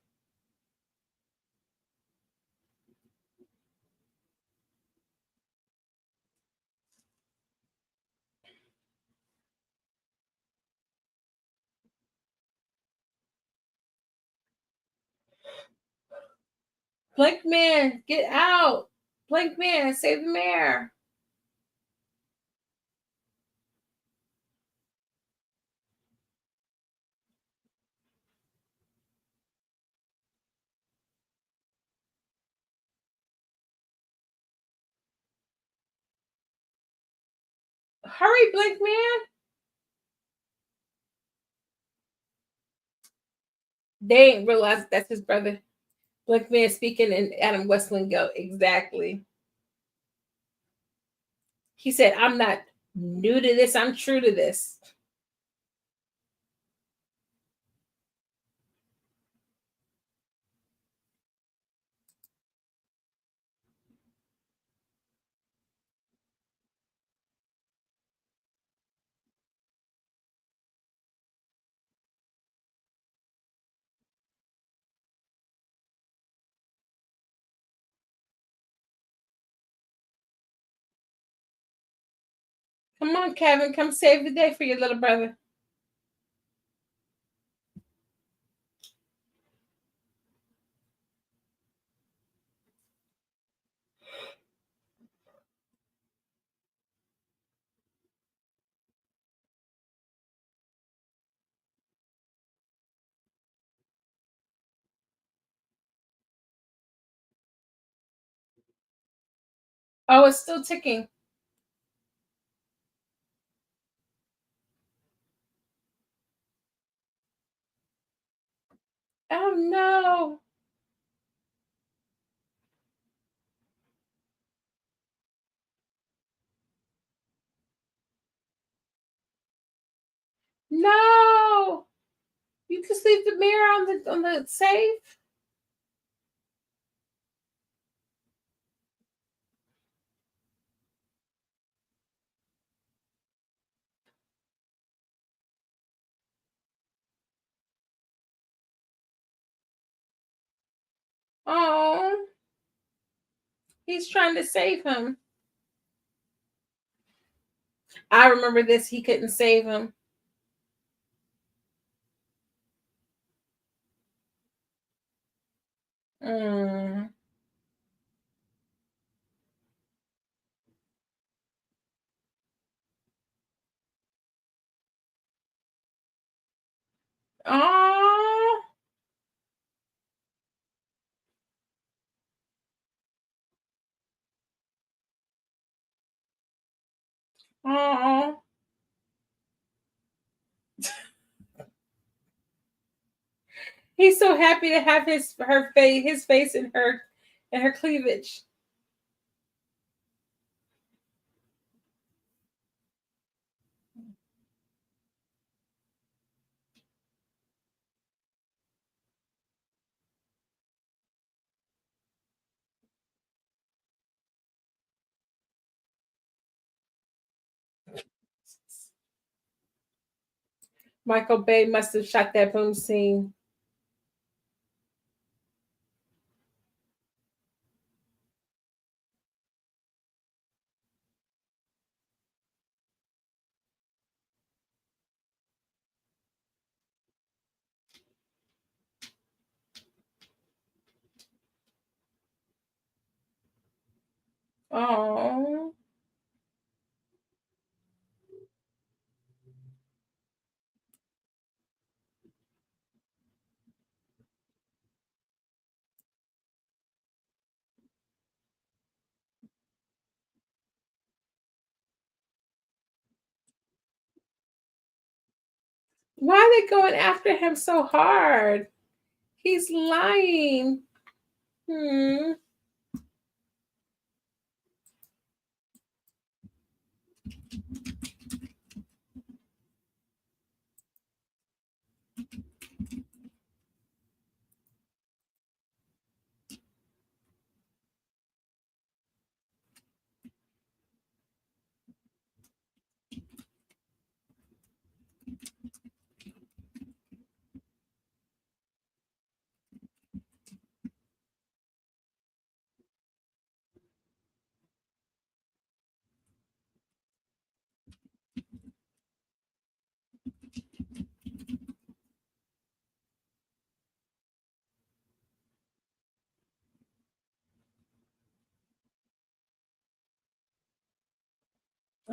Blankman, get out. Blankman, save the mayor. Hurry, Blankman. They ain't realized that's his brother. Blankman speaking in Adam West lingo. Exactly. He said, I'm not new to this. I'm true to this. Come on, Kevin. Come save the day for your little brother. Oh, it's still ticking. Oh, no. No. You just leave the mirror on the safe. Oh, he's trying to save him. I remember this. He couldn't save him. Mm. Oh, oh. He's so happy to have his face in her cleavage. Michael Bay must have shot that boom scene. Oh. Why are they going after him so hard? He's lying. Hmm.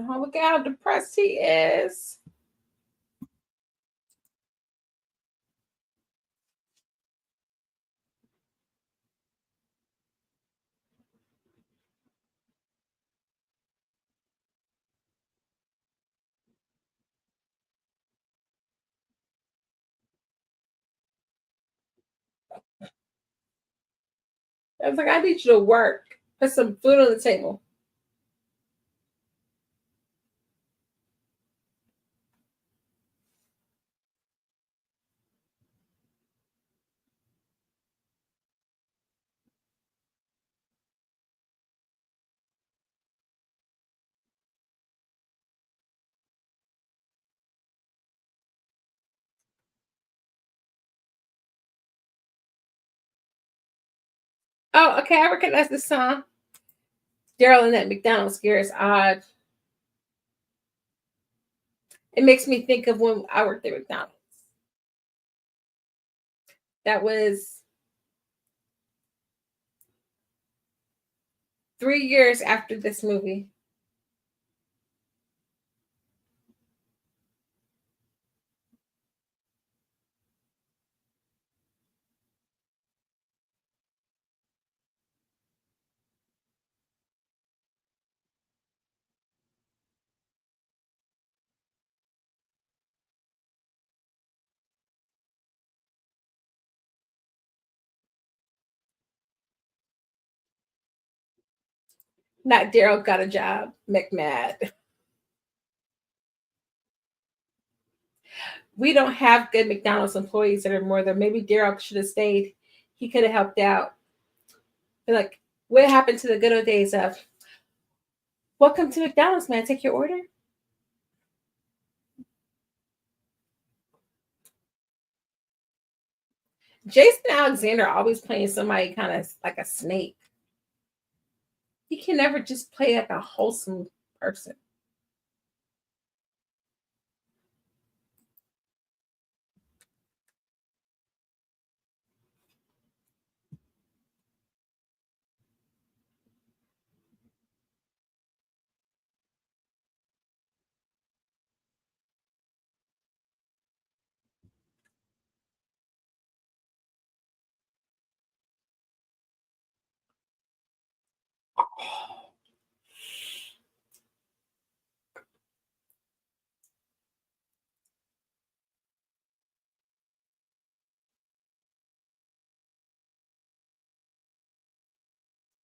Oh, look at how depressed he is. I was like, I need you to work. Put some food on the table. Oh, okay. I recognize this song. Darryl in that McDonald's gear is odd. It makes me think of when I worked at McDonald's. That was 3 years after this movie. Not Darryl got a job. McMad. We don't have good McDonald's employees anymore. Though maybe Darryl should have stayed. He could have helped out. But like, what happened to the good old days of welcome to McDonald's, man? Take your order. Jason Alexander always playing somebody kind of like a snake. He can never just play like a wholesome person.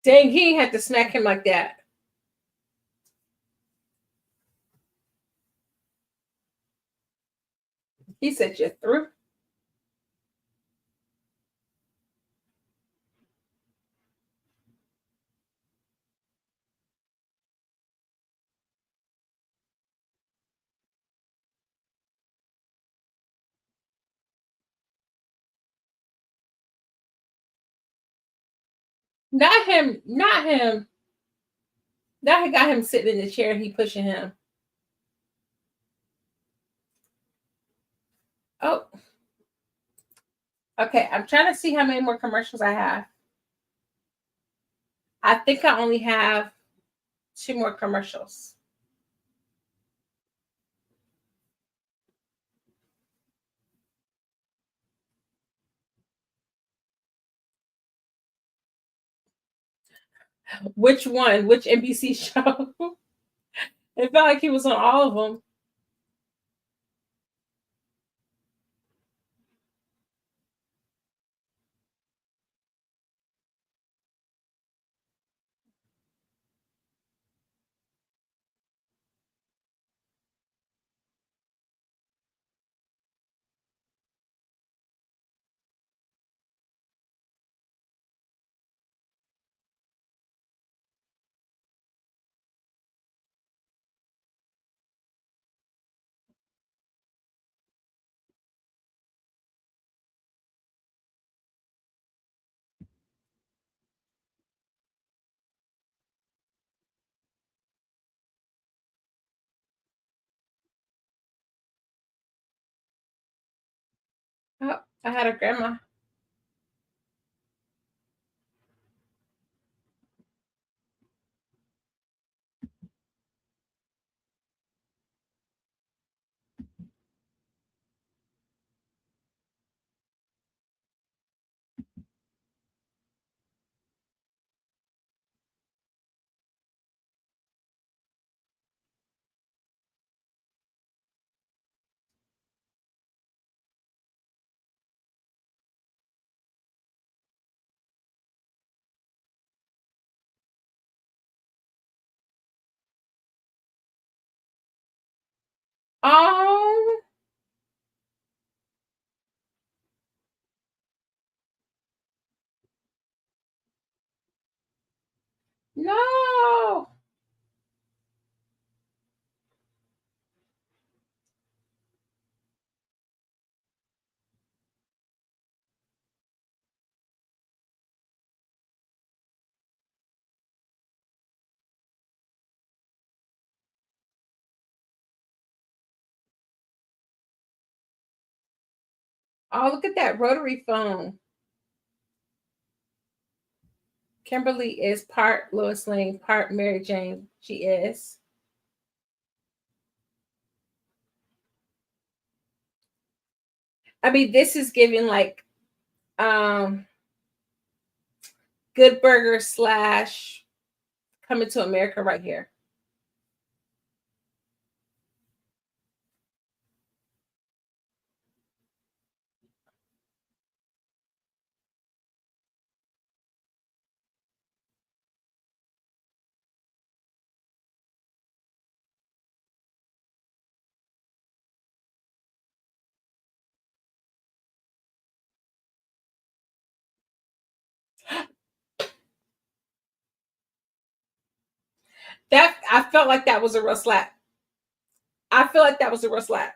Dang, he ain't had to smack him like that. He said you're through. Not him. Not him. Now he got him sitting in the chair. He pushing him. Oh, okay. I'm trying to see how many more commercials I have. I think I only have 2 more commercials. Which one? Which NBC show? It felt like he was on all of them. I had a grandma. Oh no. Oh, look at that rotary phone. Kimberly is part Lois Lane, part Mary Jane. She is. I mean, this is giving like um Good Burger slash Coming to America right here. That I felt like that was a real slap. I feel like that was a real slap.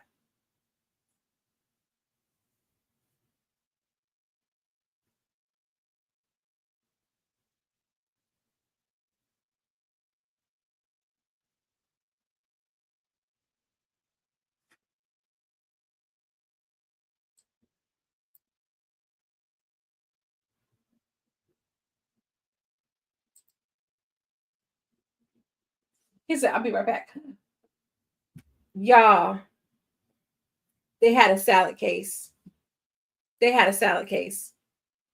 He said, I'll be right back. Y'all, they had a salad case. They had a salad case.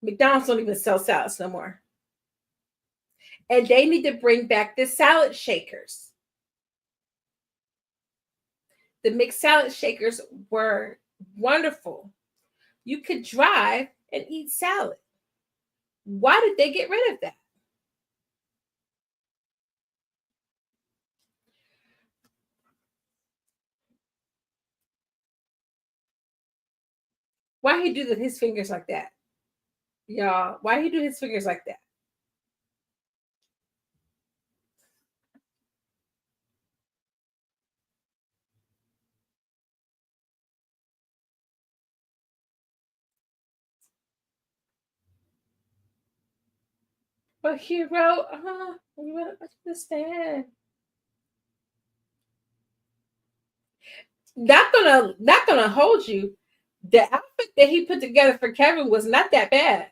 McDonald's don't even sell salads no more. And they need to bring back the salad shakers. The mixed salad shakers were wonderful. You could drive and eat salad. Why did they get rid of that? Why he do his fingers like that? Y'all, why he do his fingers like that? But he wrote, you don't understand. Not gonna hold you. The outfit that he put together for Kevin was not that bad.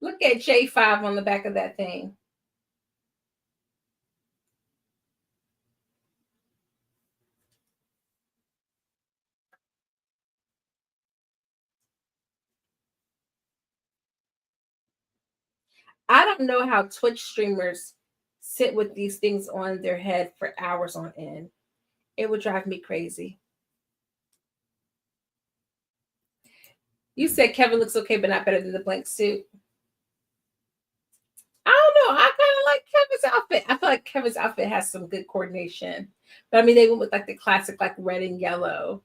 Look at J5 on the back of that thing. I don't know how Twitch streamers sit with these things on their head for hours on end. It would drive me crazy. You said Kevin looks okay, but not better than the blank suit. I don't know. I kind of like Kevin's outfit. I feel like Kevin's outfit has some good coordination. But I mean, they went with like the classic, like red and yellow.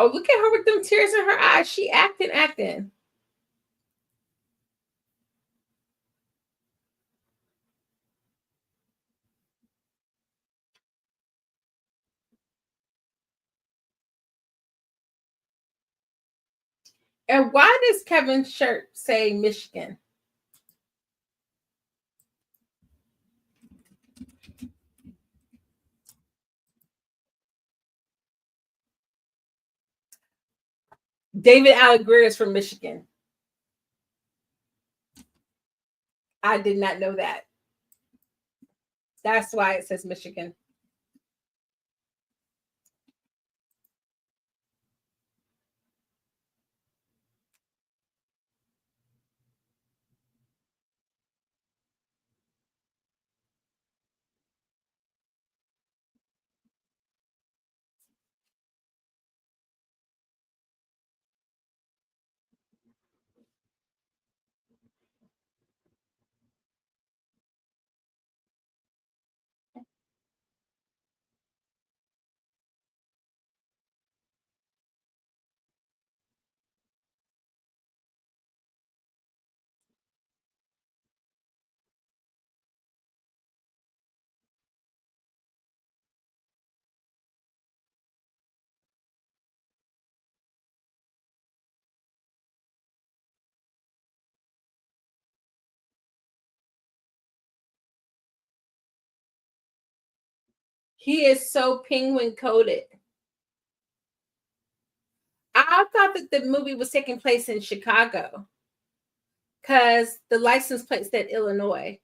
Oh, look at her with them tears in her eyes. She acting. And why does Kevin's shirt say Michigan? David Alan Grier is from Michigan. I did not know that. That's why it says Michigan. He is so penguin coated. I thought that the movie was taking place in Chicago because the license plate said Illinois.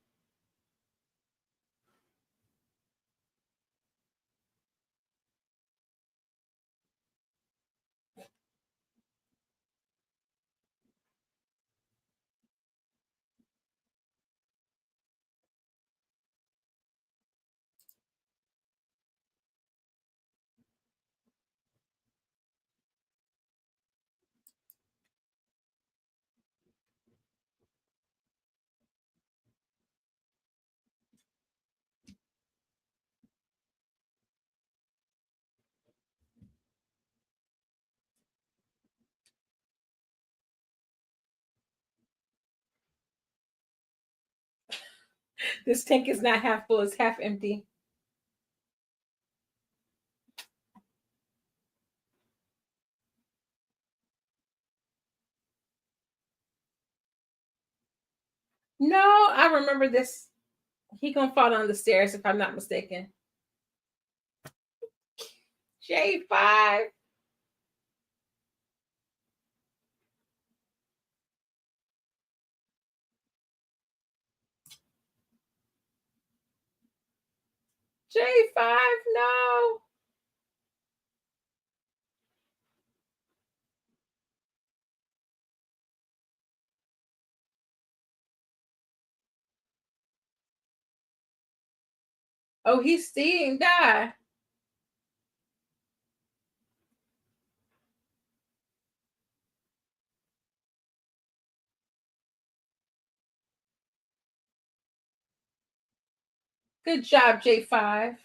This tank is not half full, it's half empty. No, I remember this. He gonna fall down the stairs if I'm not mistaken. J5. J5, no. Oh, he's seeing die. Good job, J5.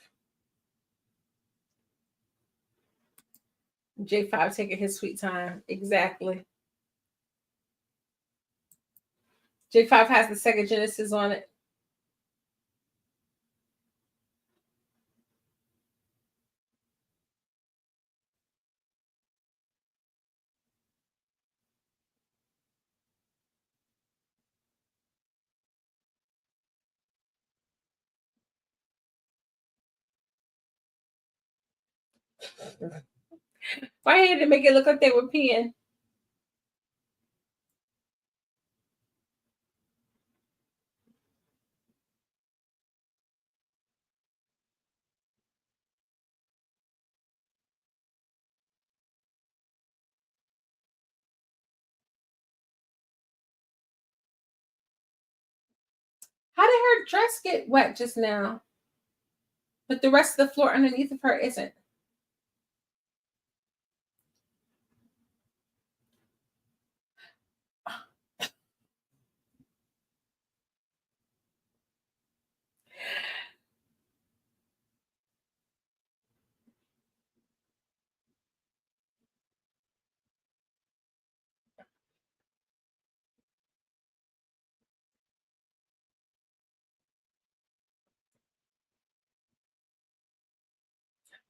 J5 taking his sweet time. Exactly. J5 has the Sega Genesis on it. Why had to make it look like they were peeing? How did her dress get wet just now? But the rest of the floor underneath of her isn't.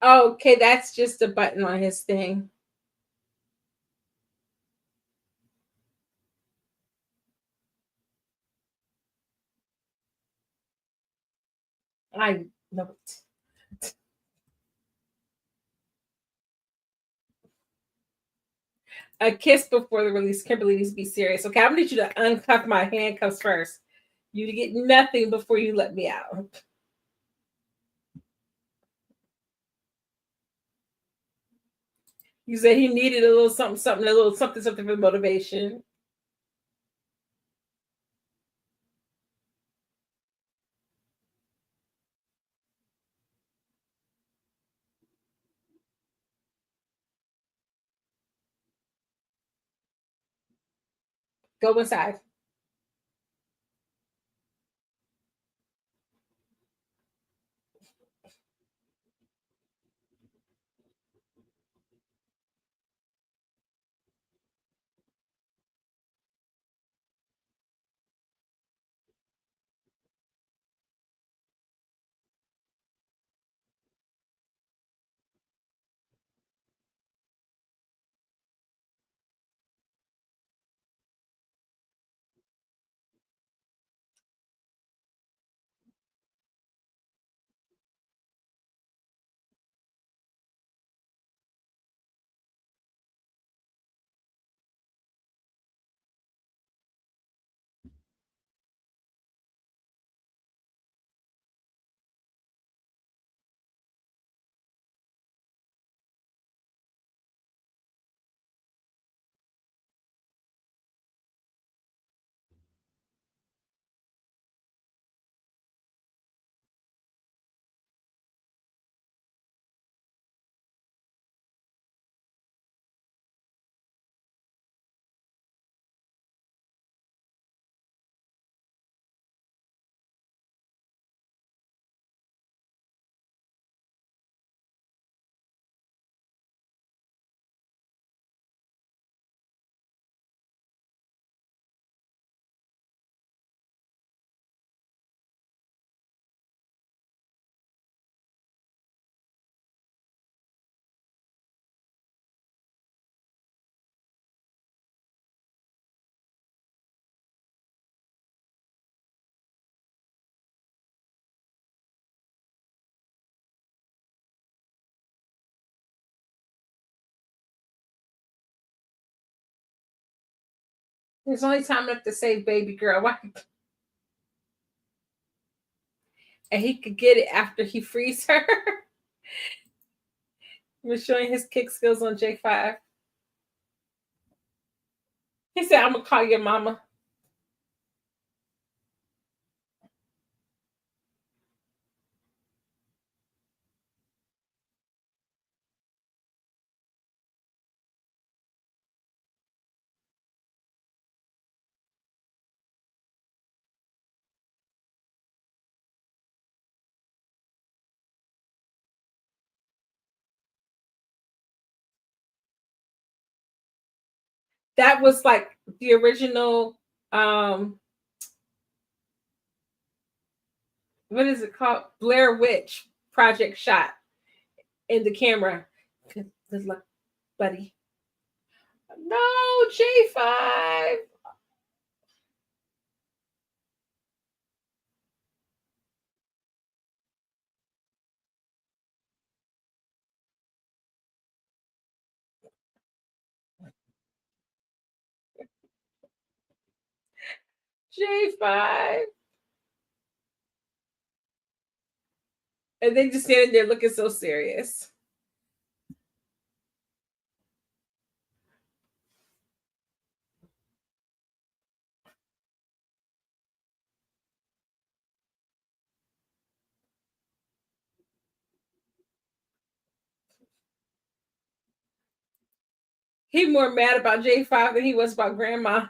Okay, that's just a button on his thing. I know it. A kiss before the release. Kimberly needs to be serious. Okay, I'm gonna need you to uncuff my handcuffs first. You get nothing before you let me out. You said he needed a little something, something, a little something, something for motivation. Go inside. There's only time enough to save baby girl. Why? And he could get it after he frees her. He was showing his kick skills on J5. He said, I'm gonna call your mama. That was like the original what is it called? Blair Witch project shot in the camera. Good luck, buddy. No, J5. J5. And they just standing there looking so serious. He more mad about J5 than he was about grandma.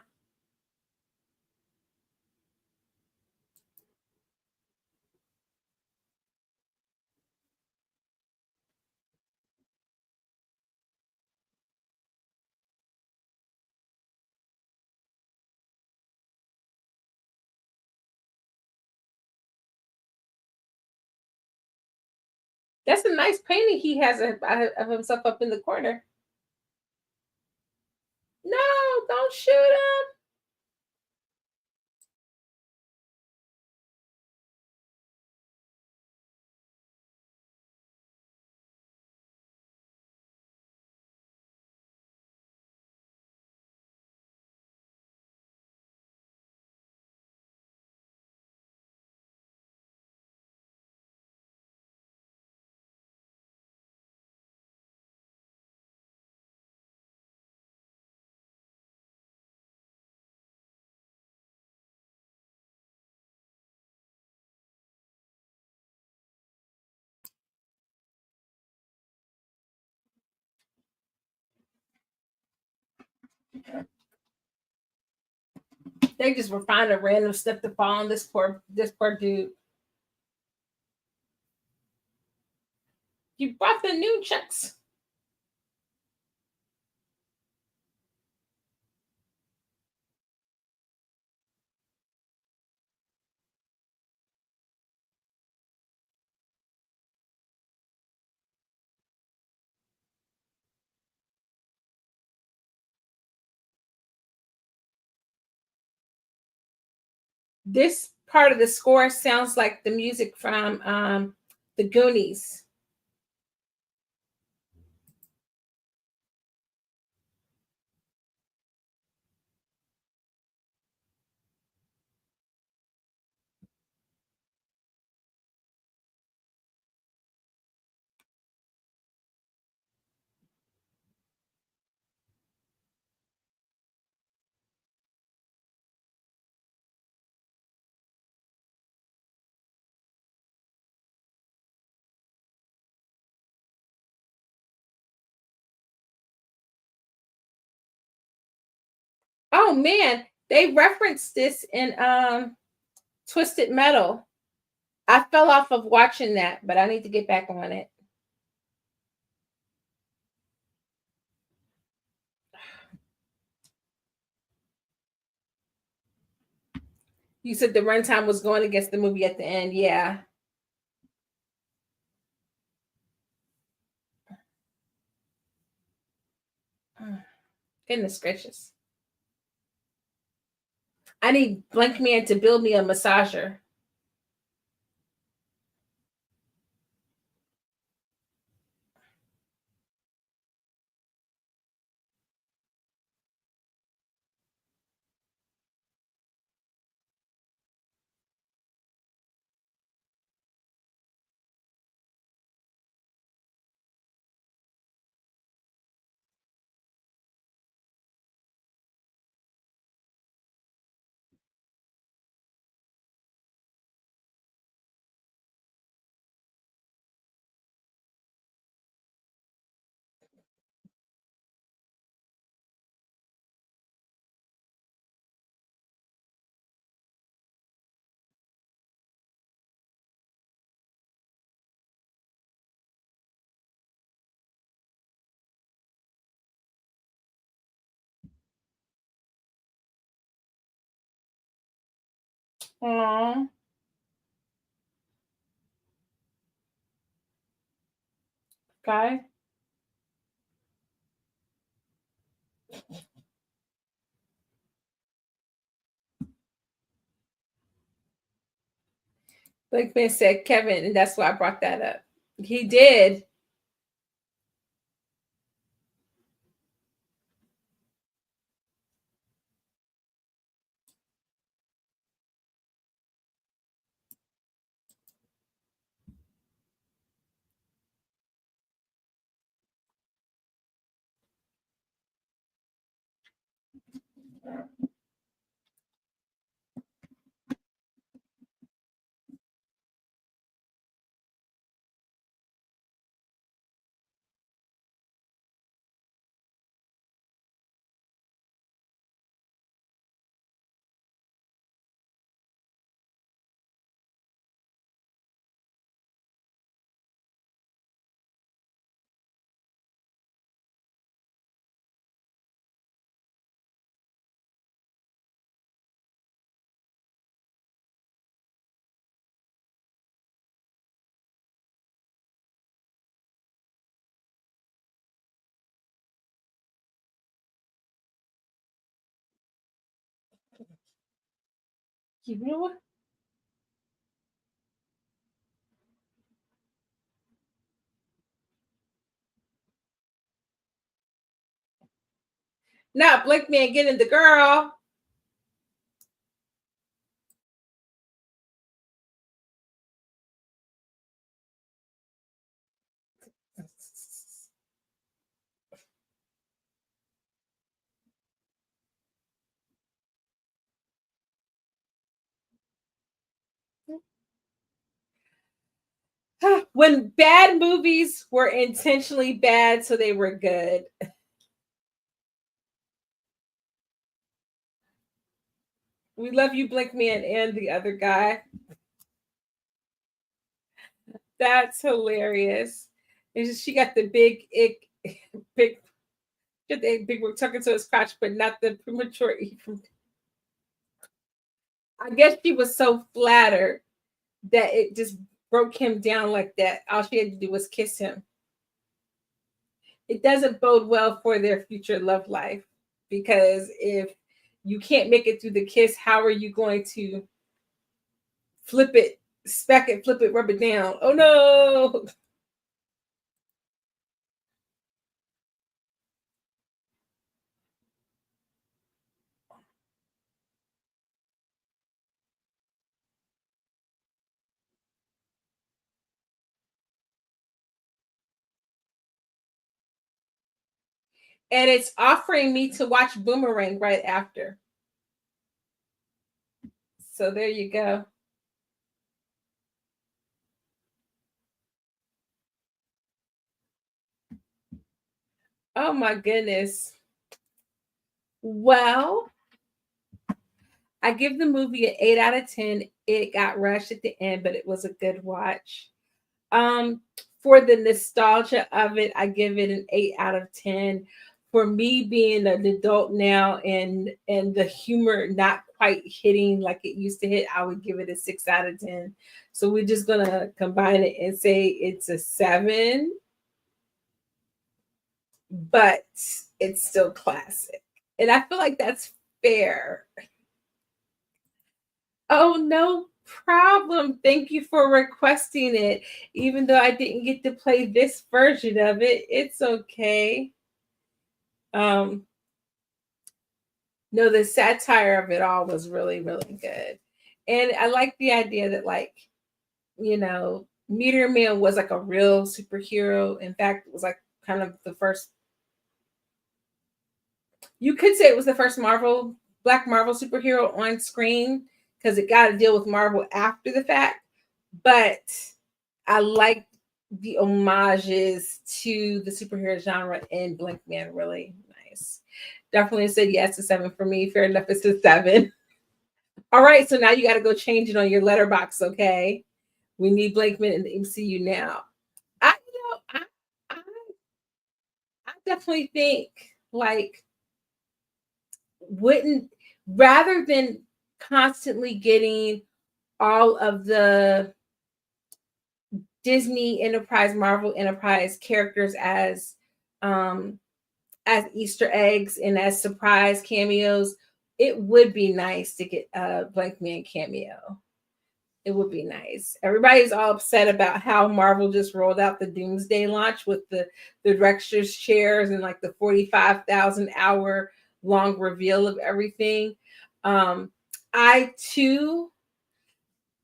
That's a nice painting he has of himself up in the corner. No, don't shoot him. They just were finding random stuff to fall on this poor dude. You brought the new checks. This part of the score sounds like the music from the Goonies. Oh man, they referenced this in Twisted Metal. I fell off of watching that, but I need to get back on it. You said the runtime was going against the movie at the end. Yeah. Goodness gracious. I need Blankman to build me a massager. Aww. Okay. Blankman said Kevin, and that's why I brought that up. He did. You know what? Not Blankman getting the girl. When bad movies were intentionally bad, so they were good. We love you, Blankman, and the other guy. That's hilarious. She got the big ick, big, big we're tucking to his crotch, but not the premature. I guess she was so flattered that it just broke him down like that. All she had to do was kiss him. It doesn't bode well for their future love life, because if you can't make it through the kiss, how are you going to flip it, spec it, flip it, rub it down? Oh no. And it's offering me to watch Boomerang right after. So there you go. Oh my goodness. Well, I give the movie an 8 out of 10. It got rushed at the end, but it was a good watch. For the nostalgia of it, I give it an 8 out of 10. For me being an adult now and the humor not quite hitting like it used to hit, I would give it a 6 out of 10. So we're just gonna combine it and say it's a 7, but it's still classic. And I feel like that's fair. Oh, no problem. Thank you for requesting it. Even though I didn't get to play this version of it, it's okay. Um, no, the satire of it all was really, really good. And I like the idea that, like, Meteor Man was like a real superhero. In fact, it was like kind of the first, you could say it was the first Black Marvel superhero on screen, because it got to deal with Marvel after the fact. But I like the homages to the superhero genre in Blankman. Really nice. Definitely said yes to 7 for me. Fair enough, it's a 7. All right, so now you got to go change it on your letterbox, okay? We need Blankman in the MCU now. I, I, I definitely think, like, wouldn't, rather than constantly getting all of the Disney Enterprise, Marvel Enterprise characters as Easter eggs and as surprise cameos, it would be nice to get a Blankman cameo. It would be nice. Everybody's all upset about how Marvel just rolled out the Doomsday launch with the director's chairs and like the 45,000 hour long reveal of everything. I too,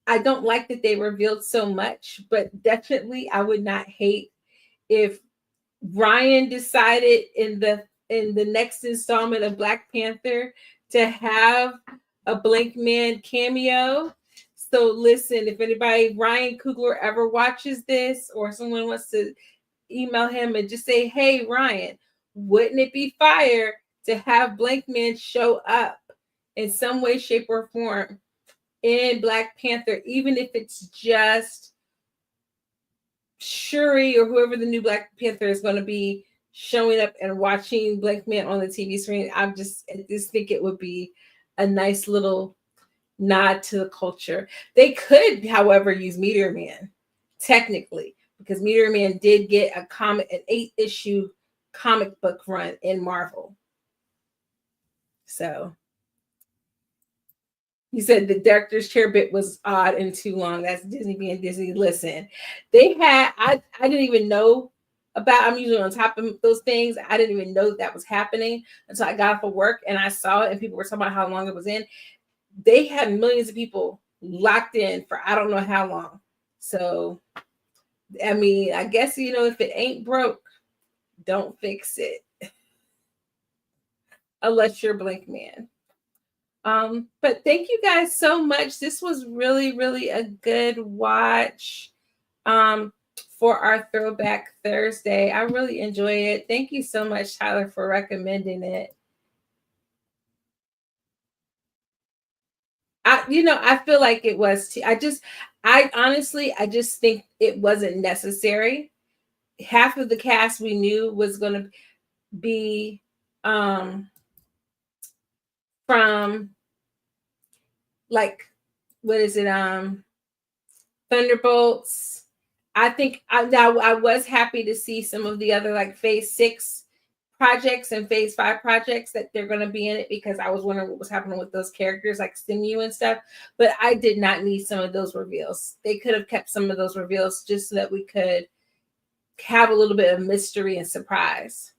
I don't like that they revealed so much, but definitely I would not hate if Ryan decided in the next installment of Black Panther to have a Blankman cameo. So listen, if anybody, Ryan Coogler, ever watches this, or someone wants to email him and just say, hey, Ryan, wouldn't it be fire to have Blankman show up in some way, shape, or form in Black Panther, even if it's just Shuri or whoever the new Black Panther is going to be showing up and watching Blankman on the TV screen. I just think it would be a nice little nod to the culture. They could, however, use Meteor Man technically, because Meteor Man did get an 8-issue comic book run in Marvel. So He said the director's chair bit was odd and too long. That's Disney being Disney. Listen, they had, I didn't even know about, I'm usually on top of those things. I didn't even know that was happening until I got off of work and I saw it and people were talking about how long it was in. They had millions of people locked in for I don't know how long. So, I mean, I guess, you know, if it ain't broke, don't fix it. Unless you're Blankman. But thank you guys so much. This was really, really a good watch for our Throwback Thursday. I really enjoy it. Thank you so much, Tyler, for recommending it. I feel like it was. I honestly just think it wasn't necessary. Half of the cast we knew was going to be from like, what is it? Thunderbolts. I think I was happy to see some of the other like phase 6 projects and phase 5 projects that they're going to be in it, because I was wondering what was happening with those characters like Simu and stuff. But I did not need some of those reveals. They could have kept some of those reveals just so that we could have a little bit of mystery and surprise.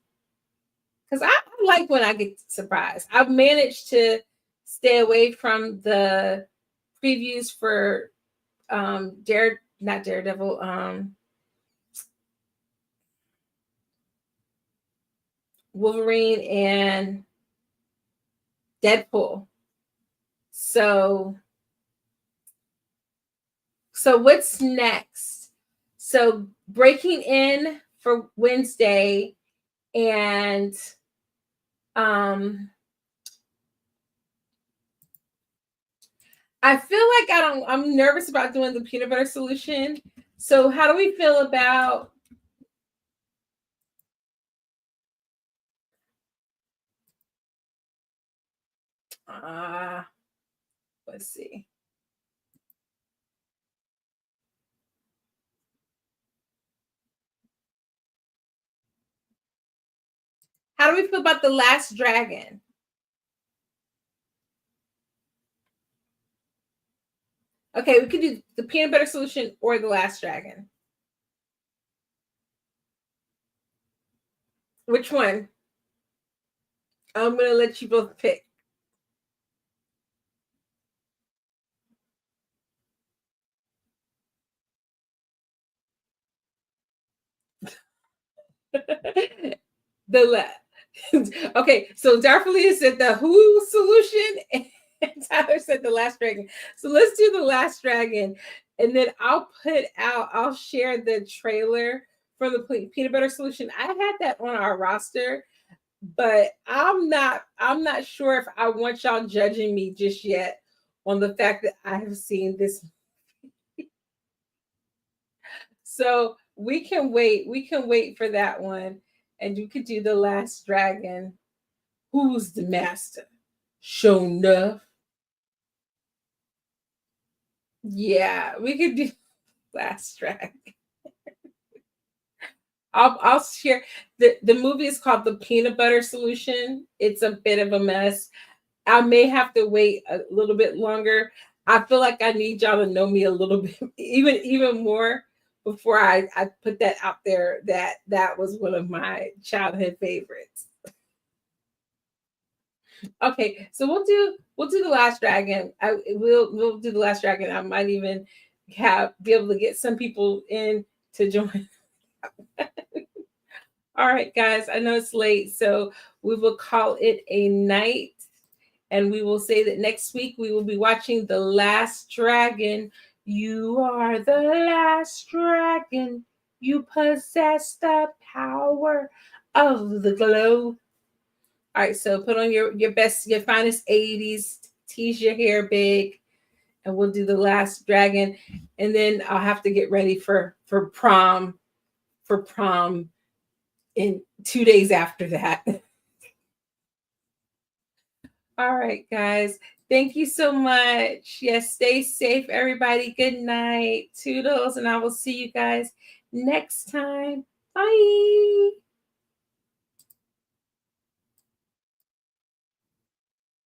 Because I like when I get surprised. I've managed to stay away from the previews for not Daredevil, Wolverine and Deadpool. So what's next? So breaking in for Wednesday, and I feel like I'm nervous about doing the peanut butter solution. So how do we feel about let's see. How do we feel about The Last Dragon? Okay, we could do the peanut butter solution or The Last Dragon. Which one? I'm going to let you both pick. Okay, so Darflelia said the Who solution, and Tyler said The Last Dragon. So let's do The Last Dragon, and then I'll share the trailer for the peanut butter solution. I had that on our roster, but I'm not sure if I want y'all judging me just yet on the fact that I have seen this. So we can wait for that one, and you could do The Last Dragon. Who's the master? Show enough. Yeah, we could do Last Dragon. I'll share the movie is called The Peanut Butter Solution. It's a bit of a mess. I may have to wait a little bit longer. I feel like I need y'all to know me a little bit, even more, before I put that out there that was one of my childhood favorites. Okay, so we'll do The Last Dragon. We'll do The Last Dragon. I might even be able to get some people in to join. All right, guys, I know it's late, so we will call it a night. And we will say that next week we will be watching The Last Dragon. You are the last dragon. You possess the power of the glow. All right, so put on your best, your finest 80s, tease your hair big, and we'll do The Last Dragon. And then I'll have to get ready for prom in 2 days after that. All right, guys. Thank you so much. Yes, stay safe, everybody. Good night. Toodles, and I will see you guys next time. Bye.